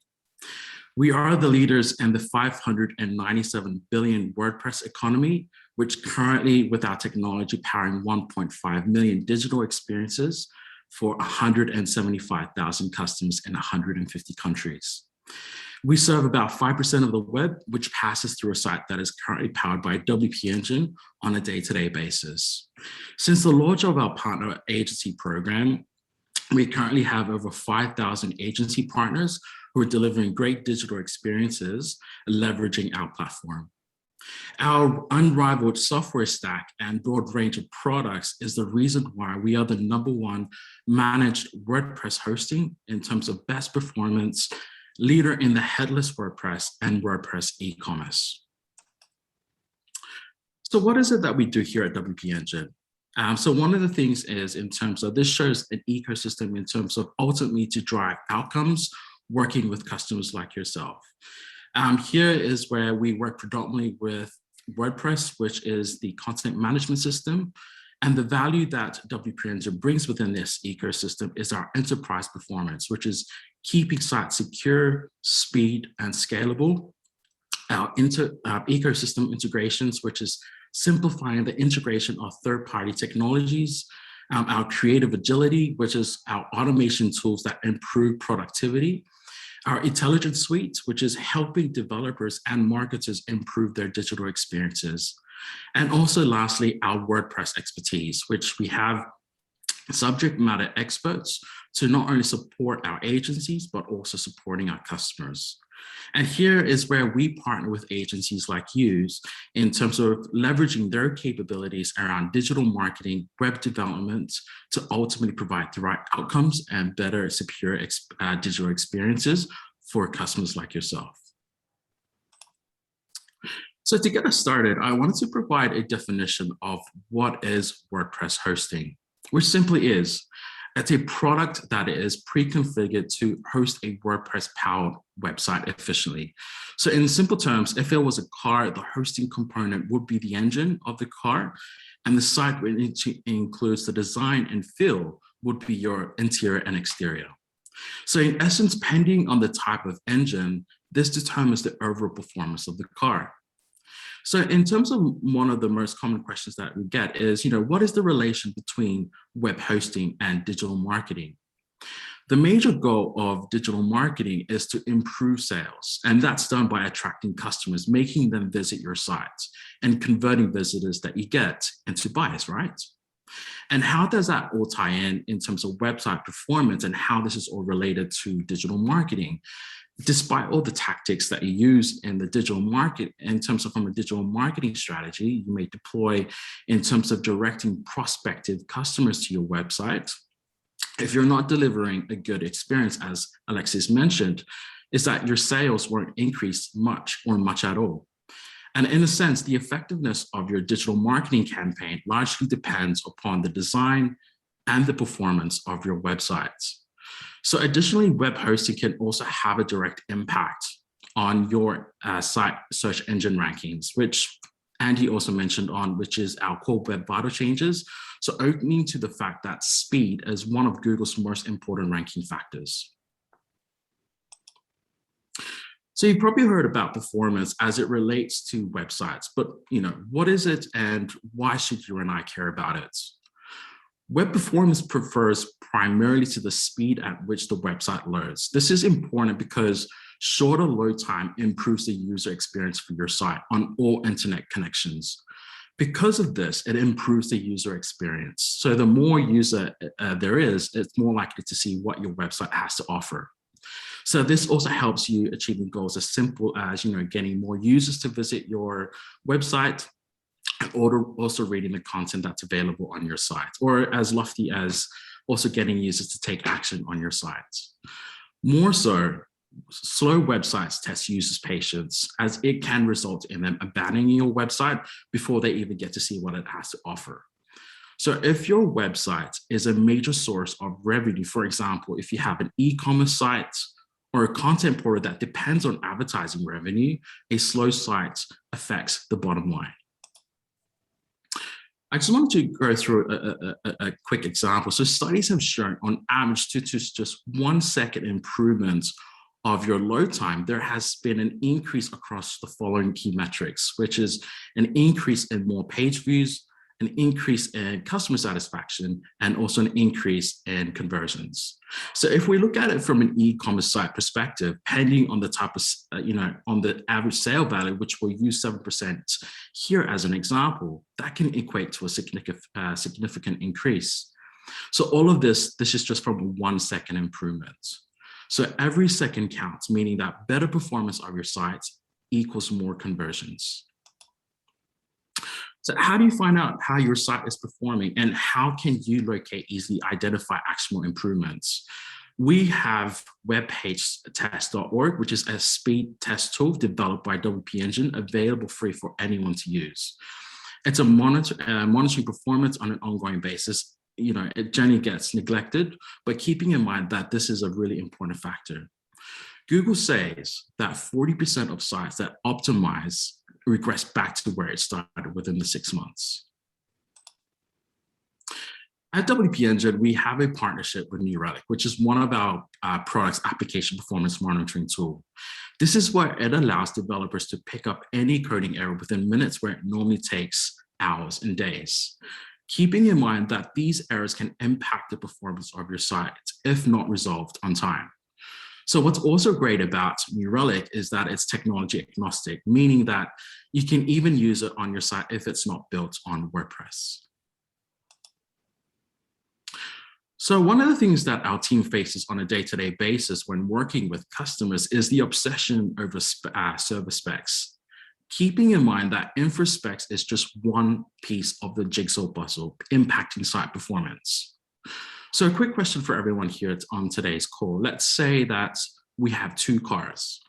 We are the leaders in the 597 billion WordPress economy, which currently, with our technology, powering 1.5 million digital experiences for 175,000 customers in 150 countries. We serve about 5% of the web, which passes through a site that is currently powered by WPEngine on a day-to-day basis. Since the launch of our partner agency program, we currently have over 5,000 agency partners who are delivering great digital experiences, leveraging our platform. Our unrivaled software stack and broad range of products is the reason why we are the #1 managed WordPress hosting in terms of best performance, leader in the headless WordPress and WordPress e-commerce. So what is it that we do here at WPEngine? So one of the things is, in terms of, this shows an ecosystem in terms of ultimately to drive outcomes, working with customers like yourself. Here is where we work predominantly with WordPress, which is the content management system. And the value that WPEngine brings within this ecosystem is our enterprise performance, which is keeping sites secure, speed, and scalable, our ecosystem integrations, which is simplifying the integration of third-party technologies, our creative agility, which is our automation tools that improve productivity, our intelligence suite, which is helping developers and marketers improve their digital experiences. And also lastly, our WordPress expertise, which we have subject matter experts to not only support our agencies, but also supporting our customers. And here is where we partner with agencies like YEWS in terms of leveraging their capabilities around digital marketing, web development, to ultimately provide the right outcomes and better, superior digital experiences for customers like yourself. So to get us started, I wanted to provide a definition of what is WordPress hosting, which simply is, it's a product that is pre-configured to host a WordPress-powered website efficiently. So in simple terms, if it was a car, the hosting component would be the engine of the car, and the site, which includes the design and feel, would be your interior and exterior. So in essence, depending on the type of engine, this determines the overall performance of the car. So in terms of one of the most common questions that we get is, what is the relation between web hosting and digital marketing? The major goal of digital marketing is to improve sales, and that's done by attracting customers, making them visit your site, and converting visitors that you get into buyers, right? And how does that all tie in terms of website performance and how this is all related to digital marketing? Despite all the tactics that you use in the digital market, in terms of from a digital marketing strategy, you may deploy in terms of directing prospective customers to your website. If you're not delivering a good experience, as Alexis mentioned, is that your sales won't increase much or much at all. And in a sense, the effectiveness of your digital marketing campaign largely depends upon the design and the performance of your website. So additionally, web hosting can also have a direct impact on your site search engine rankings, which Andy also mentioned on, which is our core web vital changes. So opening to the fact that speed is one of Google's most important ranking factors. So you've probably heard about performance as it relates to websites, but what is it and why should you and I care about it? Web performance refers primarily to the speed at which the website loads. This is important because shorter load time improves the user experience for your site on all internet connections. Because of this, it improves the user experience. So the more user there is, it's more likely to see what your website has to offer. So this also helps you achieving goals as simple as getting more users to visit your website, and also reading the content that's available on your site, or as lofty as also getting users to take action on your site. More so, slow websites test users' patience, as it can result in them abandoning your website before they even get to see what it has to offer. So if your website is a major source of revenue, for example, if you have an e-commerce site or a content portal that depends on advertising revenue, a slow site affects the bottom line. I just wanted to go through a quick example. So studies have shown on average to just 1 second improvements of your load time, there has been an increase across the following key metrics, which is an increase in more page views, an increase in customer satisfaction, and also an increase in conversions. So if we look at it from an e-commerce site perspective, depending on the type of, on the average sale value, which we'll use 7% here as an example, that can equate to a significant increase. So all of this is just from a 1 second improvement. So every second counts, meaning that better performance of your site equals more conversions. So how do you find out how your site is performing and how can you easily identify actionable improvements? We have webpagetest.org, which is a speed test tool developed by WPEngine, available free for anyone to use. It's a monitoring performance on an ongoing basis. It generally gets neglected, but keeping in mind that this is a really important factor. Google says that 40% of sites that optimize regress back to where it started within the 6 months. At WPEngine, we have a partnership with New Relic, which is one of our products application performance monitoring tool. This is where it allows developers to pick up any coding error within minutes where it normally takes hours and days. Keeping in mind that these errors can impact the performance of your site if not resolved on time. So what's also great about New Relic is that it's technology agnostic, meaning that you can even use it on your site if it's not built on WordPress. So one of the things that our team faces on a day-to-day basis when working with customers is the obsession over server specs. Keeping in mind that infra specs is just one piece of the jigsaw puzzle impacting site performance. So a quick question for everyone here on today's call. Let's say that we have two cars.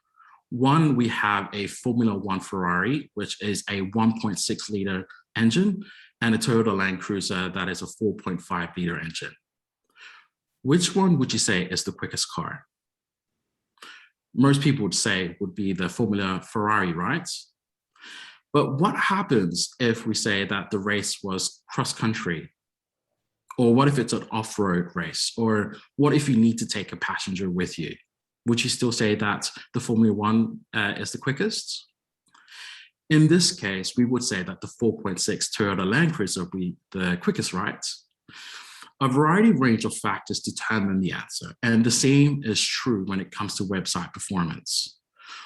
One, we have a Formula One Ferrari, which is a 1.6 liter engine, and a Toyota Land Cruiser that is a 4.5 liter engine. Which one would you say is the quickest car? Most people would say would be the Formula Ferrari, right? But what happens if we say that the race was cross-country? Or what if it's an off-road race? Or what if you need to take a passenger with you? Would you still say that the Formula One is the quickest? In this case, we would say that the 4.6 Toyota Land Cruiser would be the quickest, right? A variety range of factors determine the answer, and the same is true when it comes to website performance.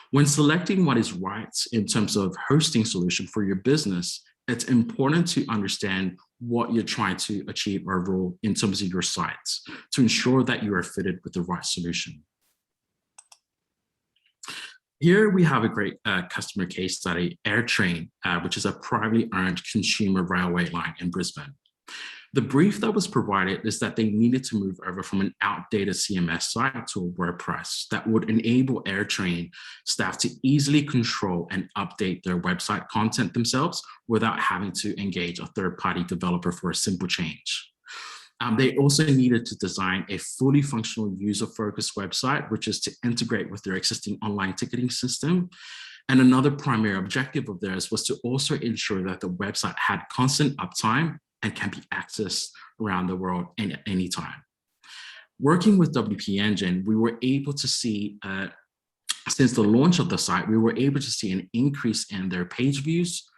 When selecting what is right in terms of hosting solution for your business, it's important to understand what you're trying to achieve overall in terms of your sites to ensure that you are fitted with the right solution. Here we have a great customer case study, AirTrain, which is a privately owned consumer railway line in Brisbane. The brief that was provided is that they needed to move over from an outdated CMS site to a WordPress that would enable AirTrain staff to easily control and update their website content themselves without having to engage a third-party developer for a simple change. They also needed to design a fully functional user-focused website, which is to integrate with their existing online ticketing system. And another primary objective of theirs was to also ensure that the website had constant uptime and can be accessed around the world at any time. Working with WPEngine, we were able to see, since the launch of the site, we were able to see an increase in their page views,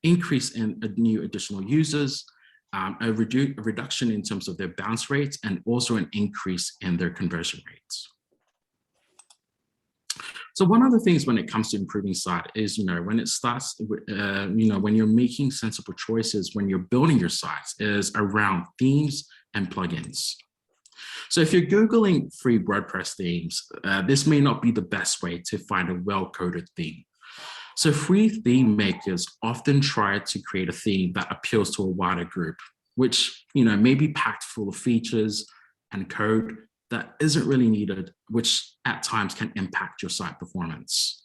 increase in new additional users, a reduction in terms of their bounce rates, and also an increase in their conversion rates. So one of the things when it comes to improving site is, when it starts, when you're making sensible choices, when you're building your sites, is around themes and plugins. So if you're Googling free WordPress themes, this may not be the best way to find a well-coded theme. So free theme makers often try to create a theme that appeals to a wider group, which may be packed full of features and code that isn't really needed, which at times can impact your site performance.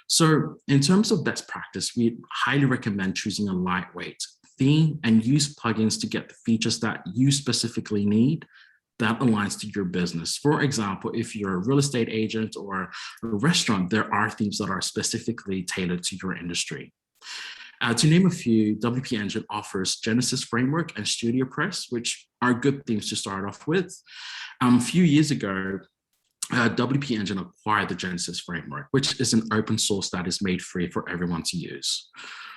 So in terms of best practice, we highly recommend choosing a lightweight theme and use plugins to get the features that you specifically need that aligns to your business. For example, if you're a real estate agent or a restaurant, there are themes that are specifically tailored to your industry. To name a few, WPEngine offers Genesis Framework and StudioPress, which are good themes to start off with. A few years ago, WPEngine acquired the Genesis Framework, which is an open source that is made free for everyone to use.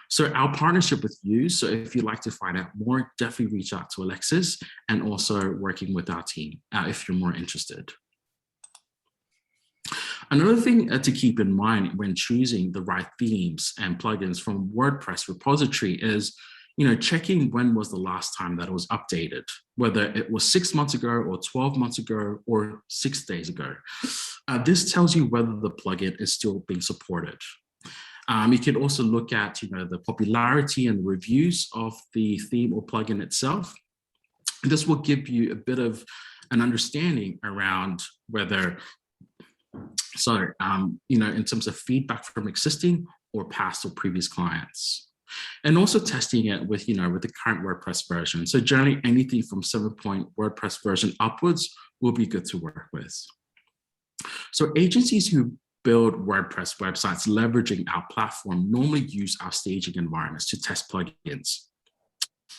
So our partnership with YEWS, so if you'd like to find out more, definitely reach out to Alexis, and also working with our team if you're more interested. Another thing to keep in mind when choosing the right themes and plugins from WordPress repository is, checking when was the last time that it was updated, whether it was 6 months ago or 12 months ago or 6 days ago. This tells you whether the plugin is still being supported. You can also look at the popularity and the reviews of the theme or plugin itself. This will give you a bit of an understanding around whether, in terms of feedback from existing or past or previous clients. And also testing it with, with the current WordPress version. So generally anything from 7. WordPress version upwards will be good to work with. So agencies who build WordPress websites leveraging our platform normally use our staging environments to test plugins.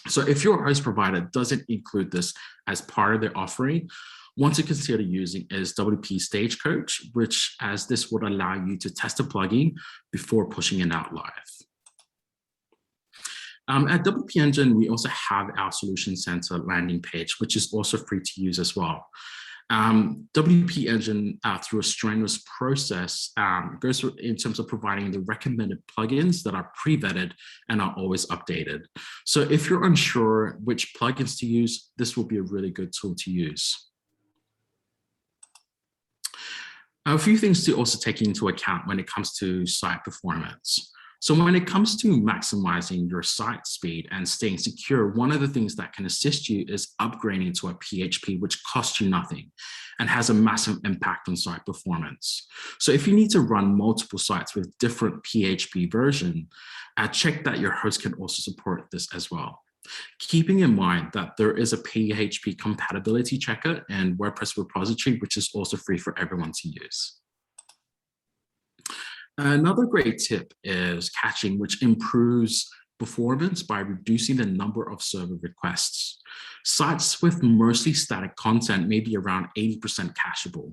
So if your host provider doesn't include this as part of their offering, one to consider using is WP Stagecoach, which as this would allow you to test a plugin before pushing it out live. At WPEngine, we also have our Solution Center landing page, which is also free to use as well. WPEngine, through a strenuous process, goes through in terms of providing the recommended plugins that are pre-vetted and are always updated. So if you're unsure which plugins to use, this will be a really good tool to use. A few things to also take into account when it comes to site performance. So when it comes to maximizing your site speed and staying secure, one of the things that can assist you is upgrading to a PHP, which costs you nothing and has a massive impact on site performance. So if you need to run multiple sites with different PHP version, check that your host can also support this as well. Keeping in mind that there is a PHP compatibility checker in WordPress repository, which is also free for everyone to use. Another great tip is caching, which improves performance by reducing the number of server requests. Sites with mostly static content may be around 80% cacheable.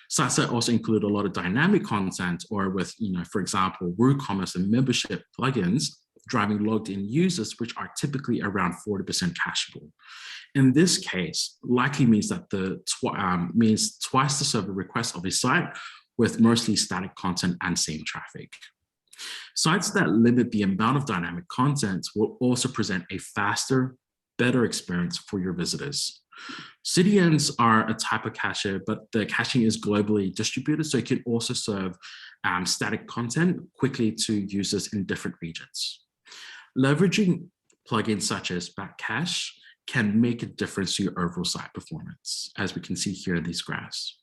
Sites that also include a lot of dynamic content, or with, for example, WooCommerce and membership plugins, driving logged in users, which are typically around 40% cacheable. In this case, likely means that means twice the server requests of a site with mostly static content and same traffic. Sites that limit the amount of dynamic content will also present a faster, better experience for your visitors. Cdns are a type of cache, but the caching is globally distributed, so it can also serve static content quickly to users in different regions. Leveraging plugins such as Backcache can make a difference to your overall site performance, as we can see here in these graphs.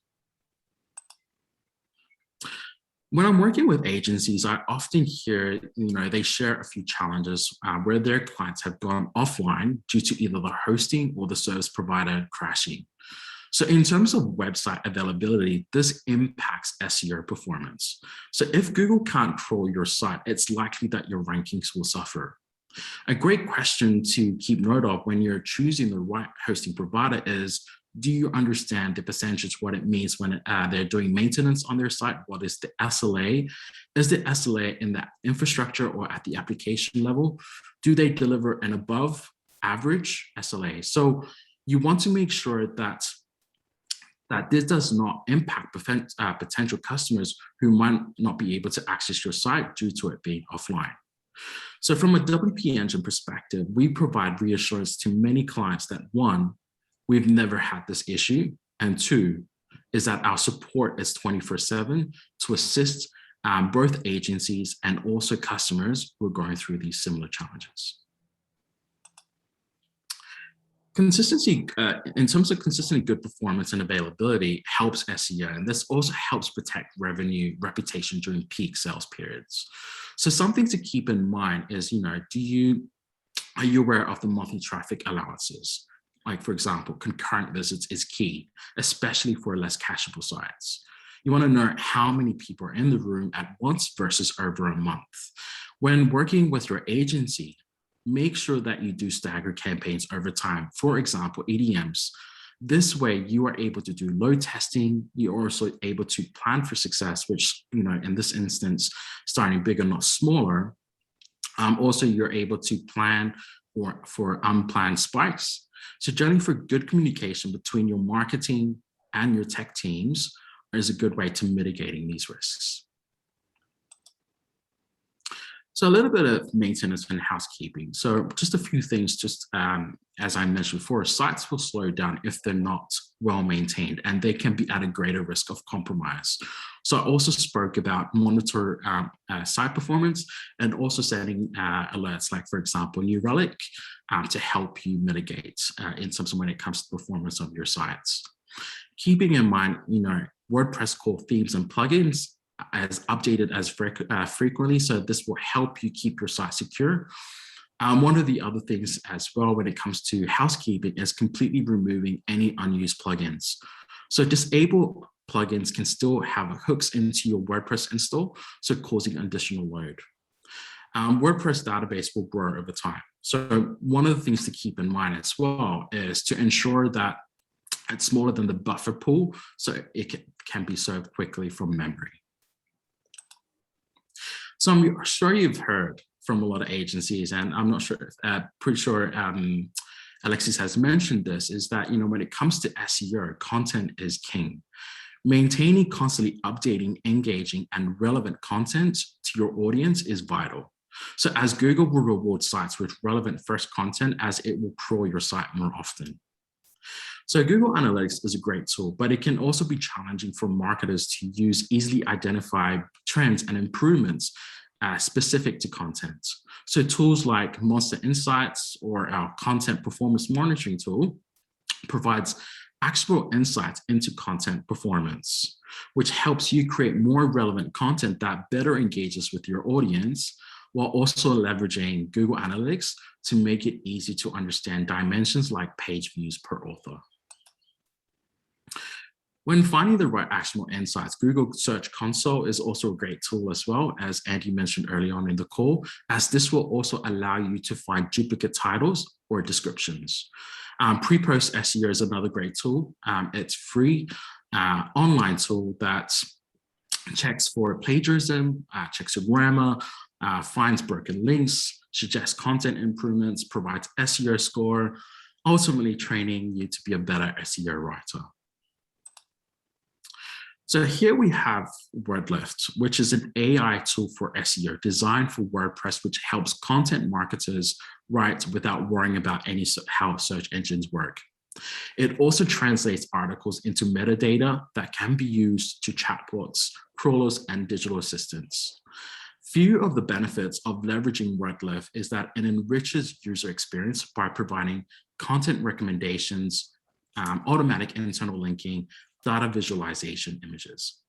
When I'm working with agencies, I often hear, they share a few challenges where their clients have gone offline due to either the hosting or the service provider crashing. So in terms of website availability, this impacts SEO performance. So if Google can't crawl your site, it's likely that your rankings will suffer. A great question to keep note of when you're choosing the right hosting provider is, do you understand the percentage, what it means when they're doing maintenance on their site? What is the SLA? Is the SLA in the infrastructure or at the application level? Do they deliver an above average SLA? So you want to make sure that this does not impact potential customers who might not be able to access your site due to it being offline. So from a WPEngine perspective, we provide reassurance to many clients that one, we've never had this issue, and two, is that our support is 24/7 to assist both agencies and also customers who are going through these similar challenges. Consistency, in terms of consistently good performance and availability, helps SEO, and this also helps protect revenue, reputation during peak sales periods. So something to keep in mind is, are you aware of the monthly traffic allowances? Like, for example, concurrent visits is key, especially for less cacheable sites. You want to know how many people are in the room at once versus over a month. When working with your agency, make sure that you do stagger campaigns over time. For example, EDMs. This way, you are able to do load testing. You're also able to plan for success, which, in this instance, starting bigger, not smaller. Also, you're able to plan for unplanned spikes. So generally, for good communication between your marketing and your tech teams is a good way to mitigating these risks. So a little bit of maintenance and housekeeping. So just a few things, as I mentioned before, sites will slow down if they're not well maintained, and they can be at a greater risk of compromise. So I also spoke about monitor site performance and also setting alerts, like, for example, New Relic, to help you mitigate in terms of when it comes to the performance of your sites. Keeping in mind, WordPress core themes and plugins as updated as frequently, so this will help you keep your site secure. One of the other things as well when it comes to housekeeping is completely removing any unused plugins. So disabled plugins can still have hooks into your WordPress install, so causing additional load. WordPress database will grow over time. So one of the things to keep in mind as well is to ensure that it's smaller than the buffer pool, so it can be served quickly from memory. So I'm sure you've heard from a lot of agencies, and I'm not sure, pretty sure Alexis has mentioned this, is that, when it comes to SEO, content is king. Maintaining constantly updating, engaging, and relevant content to your audience is vital. So as Google will reward sites with relevant first content, as it will crawl your site more often. So Google Analytics is a great tool, but it can also be challenging for marketers to use easily identified trends and improvements specific to content. So tools like Monster Insights or our content performance monitoring tool provides actionable insights into content performance, which helps you create more relevant content that better engages with your audience, while also leveraging Google Analytics to make it easy to understand dimensions like page views per author. When finding the right actionable insights, Google Search Console is also a great tool as well, as Andy mentioned early on in the call, as this will also allow you to find duplicate titles or descriptions. Pre-post SEO is another great tool. It's free online tool that checks for plagiarism, checks your grammar, finds broken links, suggests content improvements, provides SEO score, ultimately training you to be a better SEO writer. So here we have Wordlift, which is an AI tool for SEO designed for WordPress, which helps content marketers write without worrying about how search engines work. It also translates articles into metadata that can be used to chatbots, crawlers, and digital assistants. Few of the benefits of leveraging Wordlift is that it enriches user experience by providing content recommendations, automatic internal linking, data visualization images.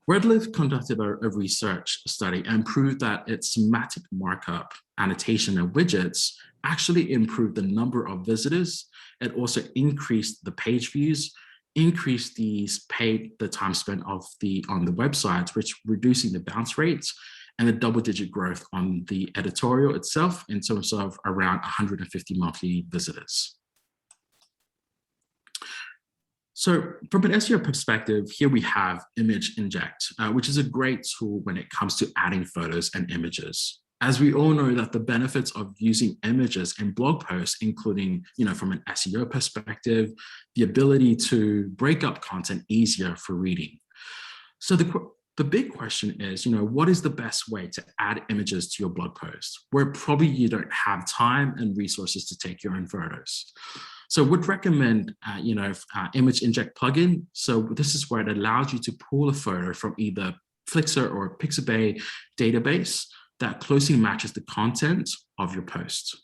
Wordlift conducted a research study and proved that its semantic markup, annotation, and widgets actually improved the number of visitors. It also increased the page views, increased the time spent on the websites, which reducing the bounce rates, and the double-digit growth on the editorial itself in terms of around 150 monthly visitors. So from an SEO perspective, here we have Image Inject, which is a great tool when it comes to adding photos and images. As we all know that the benefits of using images in blog posts, including, from an SEO perspective, the ability to break up content easier for reading. So the big question is, what is the best way to add images to your blog post where probably you don't have time and resources to take your own photos? So would recommend, Image Inject plugin. So this is where it allows you to pull a photo from either Flixer or Pixabay database that closely matches the content of your post.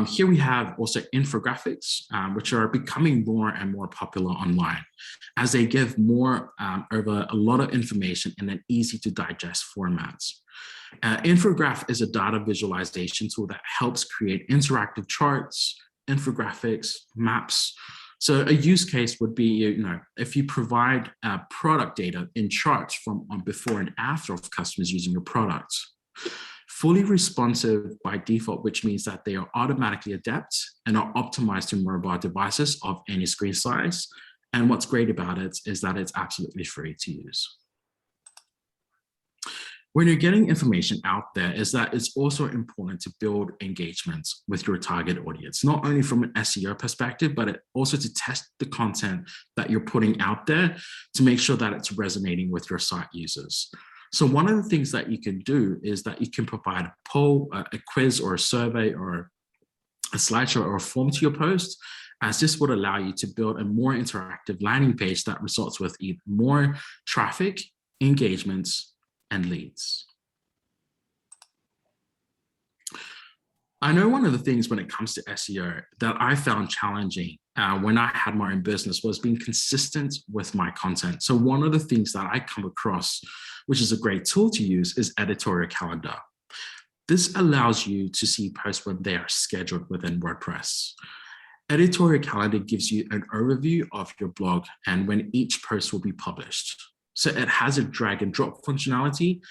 Here we have also infographics, which are becoming more and more popular online, as they give more over a lot of information in an easy to digest formats. Infograph is a data visualization tool that helps create interactive charts, infographics, maps. So a use case would be, if you provide product data in charts from before and after of customers using your products. Fully responsive by default, which means that they are automatically adept and are optimized to mobile devices of any screen size. And what's great about it is that it's absolutely free to use. When you're getting information out there, is that it's also important to build engagements with your target audience, not only from an SEO perspective, but also to test the content that you're putting out there to make sure that it's resonating with your site users. So one of the things that you can do is that you can provide a poll, a quiz, or a survey, or a slideshow or a form to your post, as this would allow you to build a more interactive landing page that results with either more traffic, engagements, and leads. I know one of the things when it comes to SEO that I found challenging when I had my own business was being consistent with my content. So one of the things that I come across, which is a great tool to use, is Editorial Calendar. This allows you to see posts when they are scheduled within WordPress. Editorial Calendar gives you an overview of your blog and when each post will be published. So it has a drag and drop functionality,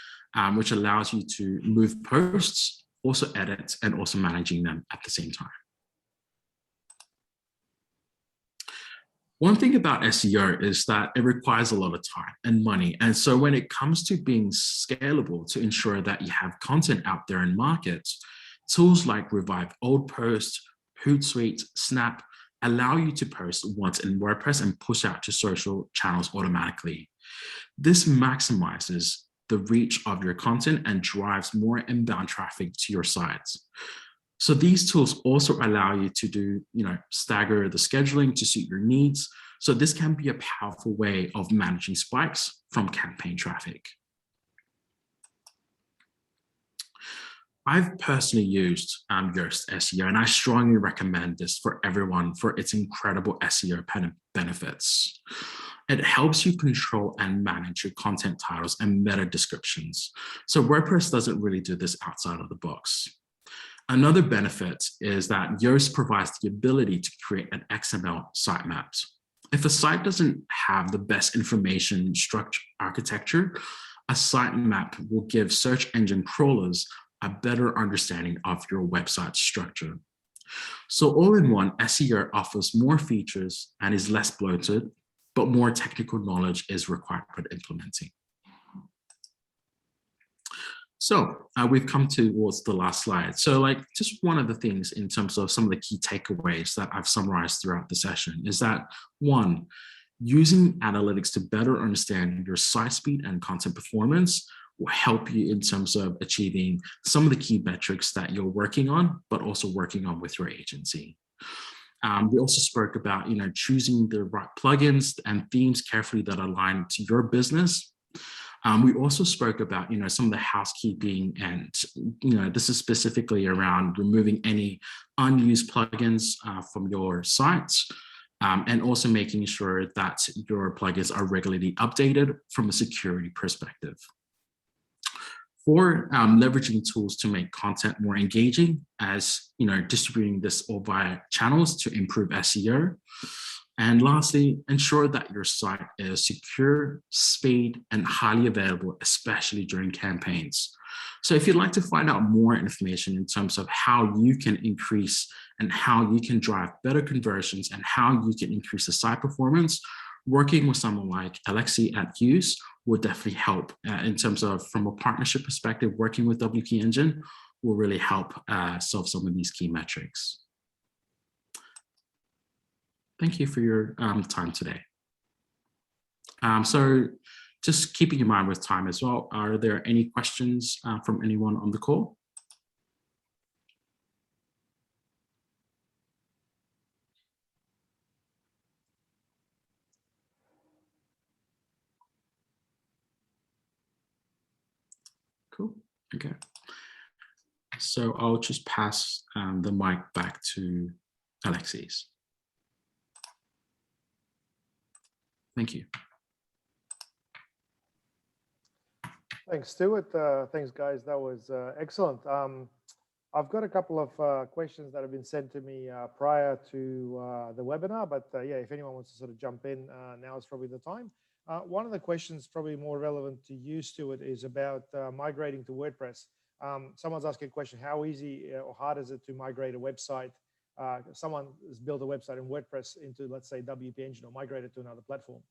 which allows you to move posts, also edit, and also managing them at the same time. One thing about SEO is that it requires a lot of time and money. And so when it comes to being scalable to ensure that you have content out there in markets, tools like Revive Old Post, Hootsuite, Snap allow you to post once in WordPress and push out to social channels automatically. This maximizes the reach of your content and drives more inbound traffic to your sites. So these tools also allow you to do, stagger the scheduling to suit your needs. So this can be a powerful way of managing spikes from campaign traffic. I've personally used Yoast SEO, and I strongly recommend this for everyone for its incredible SEO benefits. It helps you control and manage your content titles and meta descriptions. So WordPress doesn't really do this outside of the box. Another benefit is that Yoast provides the ability to create an XML sitemaps. If a site doesn't have the best information structure architecture, a sitemap will give search engine crawlers a better understanding of your website structure. So all in one, SEO offers more features and is less bloated, but more technical knowledge is required for implementing. So we've come towards the last slide. So just one of the things in terms of some of the key takeaways that I've summarized throughout the session is that, one, using analytics to better understand your site speed and content performance will help you in terms of achieving some of the key metrics that you're working on, but also working on with your agency. We also spoke about, choosing the right plugins and themes carefully that align to your business. We also spoke about, some of the housekeeping, and, this is specifically around removing any unused plugins from your sites, and also making sure that your plugins are regularly updated from a security perspective. For leveraging tools to make content more engaging, as distributing this all via channels to improve SEO. And lastly, ensure that your site is secure, speed, and highly available, especially during campaigns. So if you'd like to find out more information in terms of how you can increase and how you can drive better conversions and how you can increase the site performance, working with someone like Alexei at YEWS will definitely help in terms of, from a partnership perspective, working with WPEngine will really help solve some of these key metrics. Thank you for your time today. So just keeping in mind with time as well, are there any questions from anyone on the call? Cool, okay. So I'll just pass the mic back to Alexei. Thank you. Thanks, Stuart. Thanks, guys. That was excellent. I've got a couple of questions that have been sent to me prior to the webinar, but yeah, if anyone wants to sort of jump in, now is probably the time. One of the questions probably more relevant to you, Stuart, is about migrating to WordPress. Someone's asking a question, how easy or hard is it to migrate a website? Someone has built a website in WordPress into, let's say, WPEngine, or migrate it to another platform.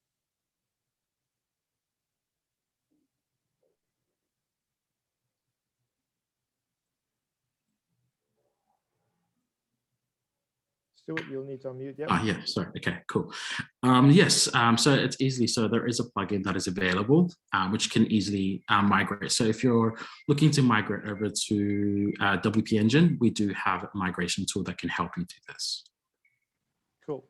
Stuart, you'll need to unmute. Yeah, sorry. Okay, cool. Yes, so it's easily, so there is a plugin that is available, which can easily migrate. So if you're looking to migrate over to WPEngine, we do have a migration tool that can help you do this. Cool.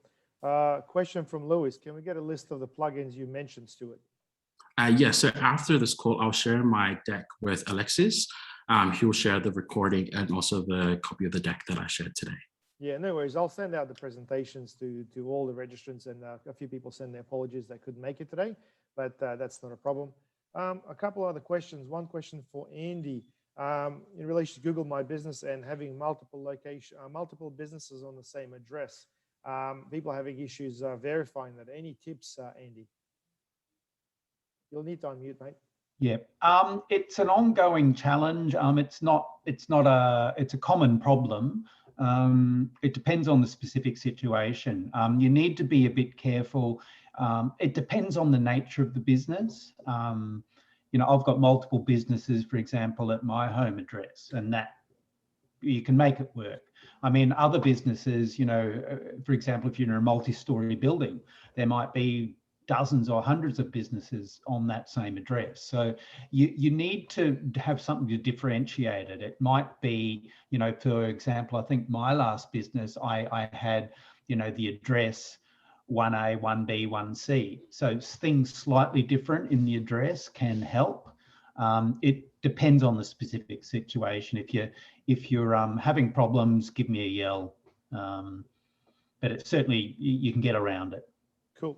Question from Lewis. Can we get a list of the plugins you mentioned, Stuart? Yes, so after this call, I'll share my deck with Alexei. He'll share the recording and also the copy of the deck that I shared today. Yeah, no worries. I'll send out the presentations to all the registrants, and a few people send their apologies they couldn't make it today, but that's not a problem. A couple other questions. One question for Andy in relation to Google My Business and having multiple businesses on the same address. People are having issues verifying that. Any tips, Andy? You'll need to unmute, mate. Yeah, it's an ongoing challenge. It's a common problem. It depends on the specific situation. You need to be a bit careful. It depends on the nature of the business. You know, I've got multiple businesses, for example, at my home address, and that you can make it work. I mean, other businesses, you know, for example, if you're in a multi-story building, there might be dozens or hundreds of businesses on that same address. So you need to have something to differentiate it. It might be, you know, for example, I think my last business, I had, you know, the address 1A, 1B, 1C. So things slightly different in the address can help. It depends on the specific situation. If you're having problems, give me a yell. But it certainly, you can get around it. Cool.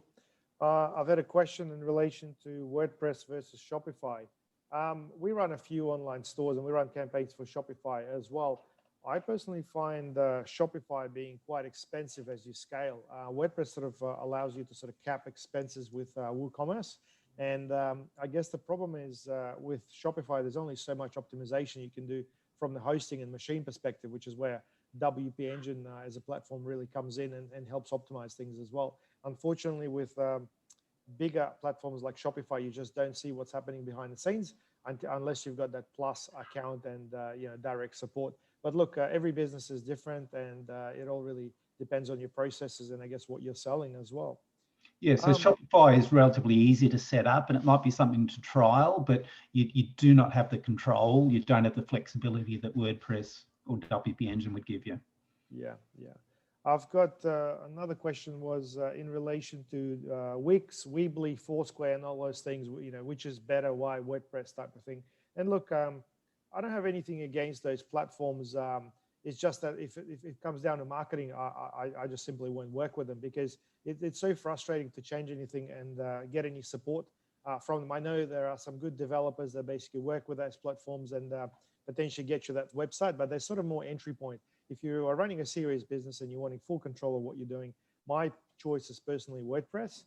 I've had a question in relation to WordPress versus Shopify. We run a few online stores and we run campaigns for Shopify as well. I personally find Shopify being quite expensive as you scale. WordPress sort of allows you to sort of cap expenses with WooCommerce. And I guess the problem is with Shopify, there's only so much optimization you can do from the hosting and machine perspective, which is where WPEngine as a platform really comes in and helps optimize things as well. Unfortunately, with bigger platforms like Shopify, you just don't see what's happening behind the scenes unless you've got that Plus account and you know, direct support. But look, every business is different, and it all really depends on your processes and I guess what you're selling as well. Yeah, so Shopify is relatively easy to set up, and it might be something to trial, but you do not have the control. You don't have the flexibility that WordPress or WPEngine would give you. Yeah, yeah. I've got another question was in relation to Wix, Weebly, Foursquare, and all those things, you know, which is better, why, WordPress type of thing. And look, I don't have anything against those platforms. It's just that if it comes down to marketing, I just simply won't work with them because it's so frustrating to change anything and get any support from them. I know there are some good developers that basically work with those platforms and potentially get you that website, but they're sort of more entry point. If you are running a serious business and you're wanting full control of what you're doing, my choice is personally WordPress.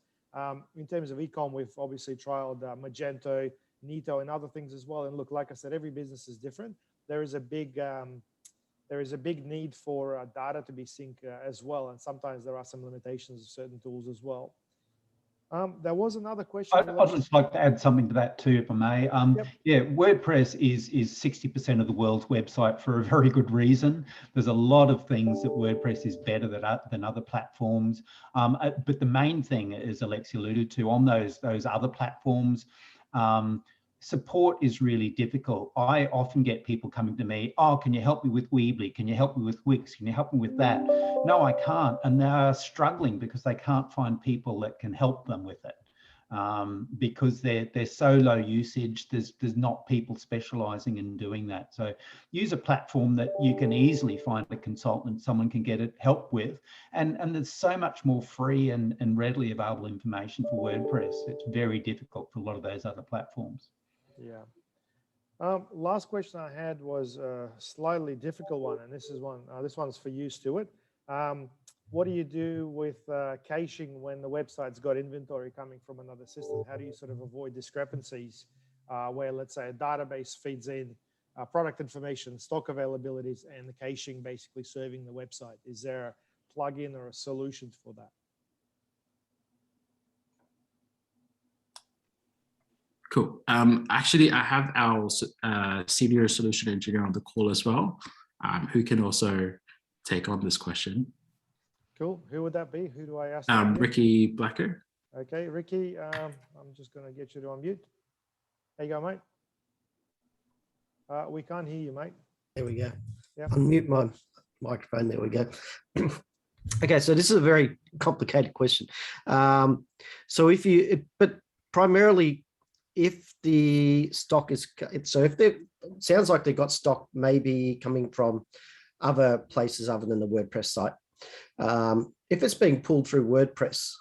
In terms of ecom, we've obviously trialed Magento, Neato, and other things as well. And look, like I said, every business is different. There is a big need for data to be synced as well, and sometimes there are some limitations of certain tools as well. There was another question. I'd just like to add something to that too, if I may. Yep. Yeah, WordPress is 60% of the world's website for a very good reason. There's a lot of things that WordPress is better than other platforms. But the main thing, as Alexei alluded to, on those other platforms, support is really difficult. I often get people coming to me, oh, can you help me with Weebly? Can you help me with Wix? Can you help me with that? No, I can't. And they're struggling because they can't find people that can help them with it because they're so low usage. There's not people specializing in doing that. So use a platform that you can easily find a consultant, someone can get it help with. And there's so much more free and readily available information for WordPress. It's very difficult for a lot of those other platforms. Yeah. Last question I had was a slightly difficult one, and this one's for you, Stuart. What do you do with caching when the website's got inventory coming from another system? How do you sort of avoid discrepancies where, let's say, a database feeds in product information, stock availabilities, and the caching basically serving the website? Is there a plugin or a solution for that? Cool. Actually, I have our senior solution engineer on the call as well, who can also take on this question. Cool. Who would that be? Who do I ask? Ricky Blacker. Okay, Ricky, I'm just going to get you to unmute. There you go, mate. We can't hear you, mate. There we go. Yep. Unmute my microphone. There we go. Okay, so this is a very complicated question. But primarily, if the stock is, so if it sounds like they've got stock maybe coming from other places other than the WordPress site. If it's being pulled through WordPress,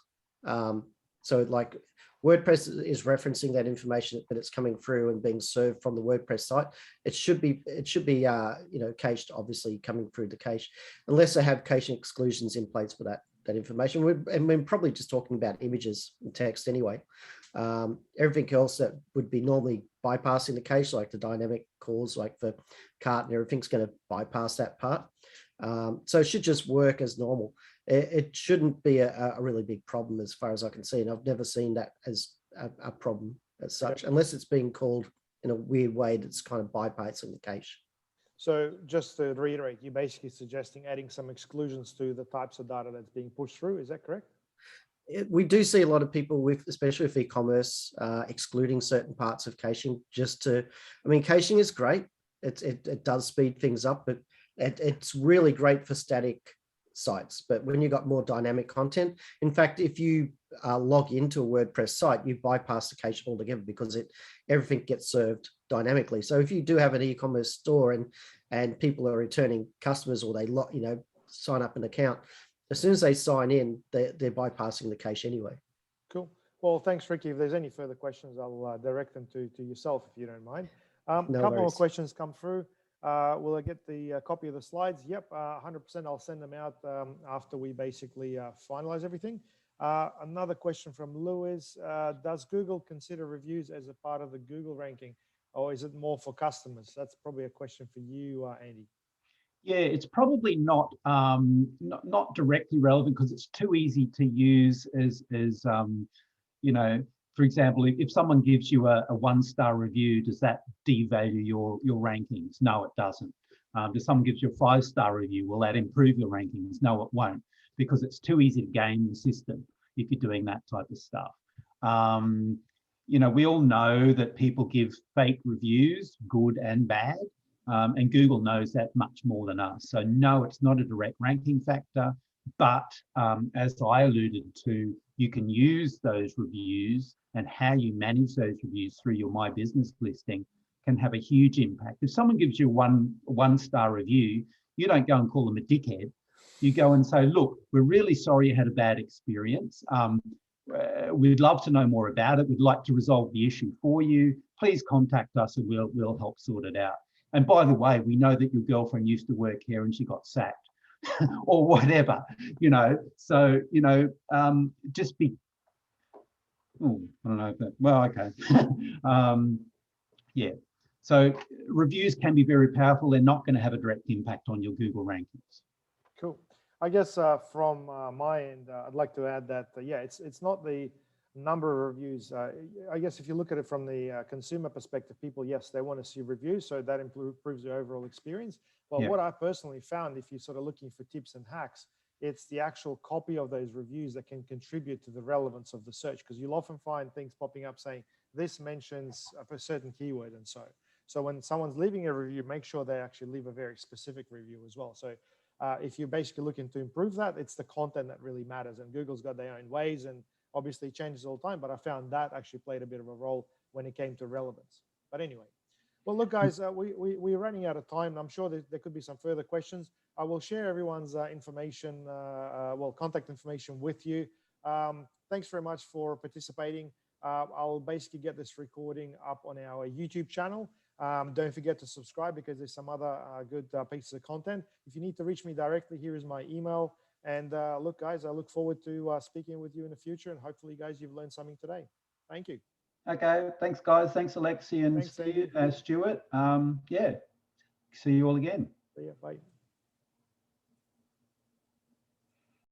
so like WordPress is referencing that information, but it's coming through and being served from the WordPress site. It should be you know, cached, obviously coming through the cache, unless they have caching exclusions in place for that information. And we're probably just talking about images and text anyway. Everything else that would be normally bypassing the cache, like the dynamic calls, like the cart and everything's going to bypass that part. So it should just work as normal. It shouldn't be a really big problem as far as I can see. And I've never seen that as a problem as such, unless it's being called in a weird way that's kind of bypassing the cache. So just to reiterate, you're basically suggesting adding some exclusions to the types of data that's being pushed through. Is that correct? We do see a lot of people with, especially with e-commerce, excluding certain parts of caching just to, I mean, caching is great. It does speed things up, but it's really great for static sites. But when you've got more dynamic content, in fact, if you log into a WordPress site, you bypass the cache altogether because everything gets served dynamically. So if you do have an e-commerce store and people are returning customers, or they sign up an account, as soon as they sign in, they're bypassing the cache anyway. Cool. Well, thanks, Ricky. If there's any further questions, I'll direct them to yourself, if you don't mind. A couple more questions come through. Will I get the copy of the slides? Yep, 100%. I'll send them out after we basically finalize everything. Another question from Lewis. Does Google consider reviews as a part of the Google ranking, or is it more for customers? That's probably a question for you, Andy. Yeah, it's probably not directly relevant because it's too easy to use as for example, if someone gives you a 1-star review, does that devalue your rankings? No, it doesn't. If someone gives you a 5-star review, will that improve your rankings? No, it won't, because it's too easy to game the system if you're doing that type of stuff. We all know that people give fake reviews, good and bad. And Google knows that much more than us. So no, it's not a direct ranking factor, but as I alluded to, you can use those reviews, and how you manage those reviews through your My Business listing can have a huge impact. If someone gives you one star review, you don't go and call them a dickhead. You go and say, look, we're really sorry you had a bad experience. We'd love to know more about it. We'd like to resolve the issue for you. Please contact us and we'll help sort it out. And by the way, we know that your girlfriend used to work here and she got sacked or whatever, so, just be, oh, I don't know if that, well, okay. Yeah, so reviews can be very powerful. They're not going to have a direct impact on your Google rankings. Cool. I guess from my end, I'd like to add that, yeah, it's not the number of reviews. I guess if you look at it from the consumer perspective, people, yes, they want to see reviews, so that improves the overall experience. But what I personally found, if you're sort of looking for tips and hacks, it's the actual copy of those reviews that can contribute to the relevance of the search, because you'll often find things popping up saying this mentions a certain keyword, and so when someone's leaving a review, make sure they actually leave a very specific review as well. So if you're basically looking to improve that, it's the content that really matters, and Google's got their own ways and obviously changes all the time, but I found that actually played a bit of a role when it came to relevance. But anyway, well, look, guys, we're running out of time, and I'm sure there could be some further questions. I will share everyone's information, contact information with you. Thanks very much for participating. I'll basically get this recording up on our YouTube channel. Don't forget to subscribe, because there's some other good pieces of content. If you need to reach me directly, here is my email. And look, guys, I look forward to speaking with you in the future, and hopefully, guys, you've learned something today. Thank you. Okay, thanks, guys. Thanks, Alexei and Stuart. Yeah, see you all again. See ya. Bye.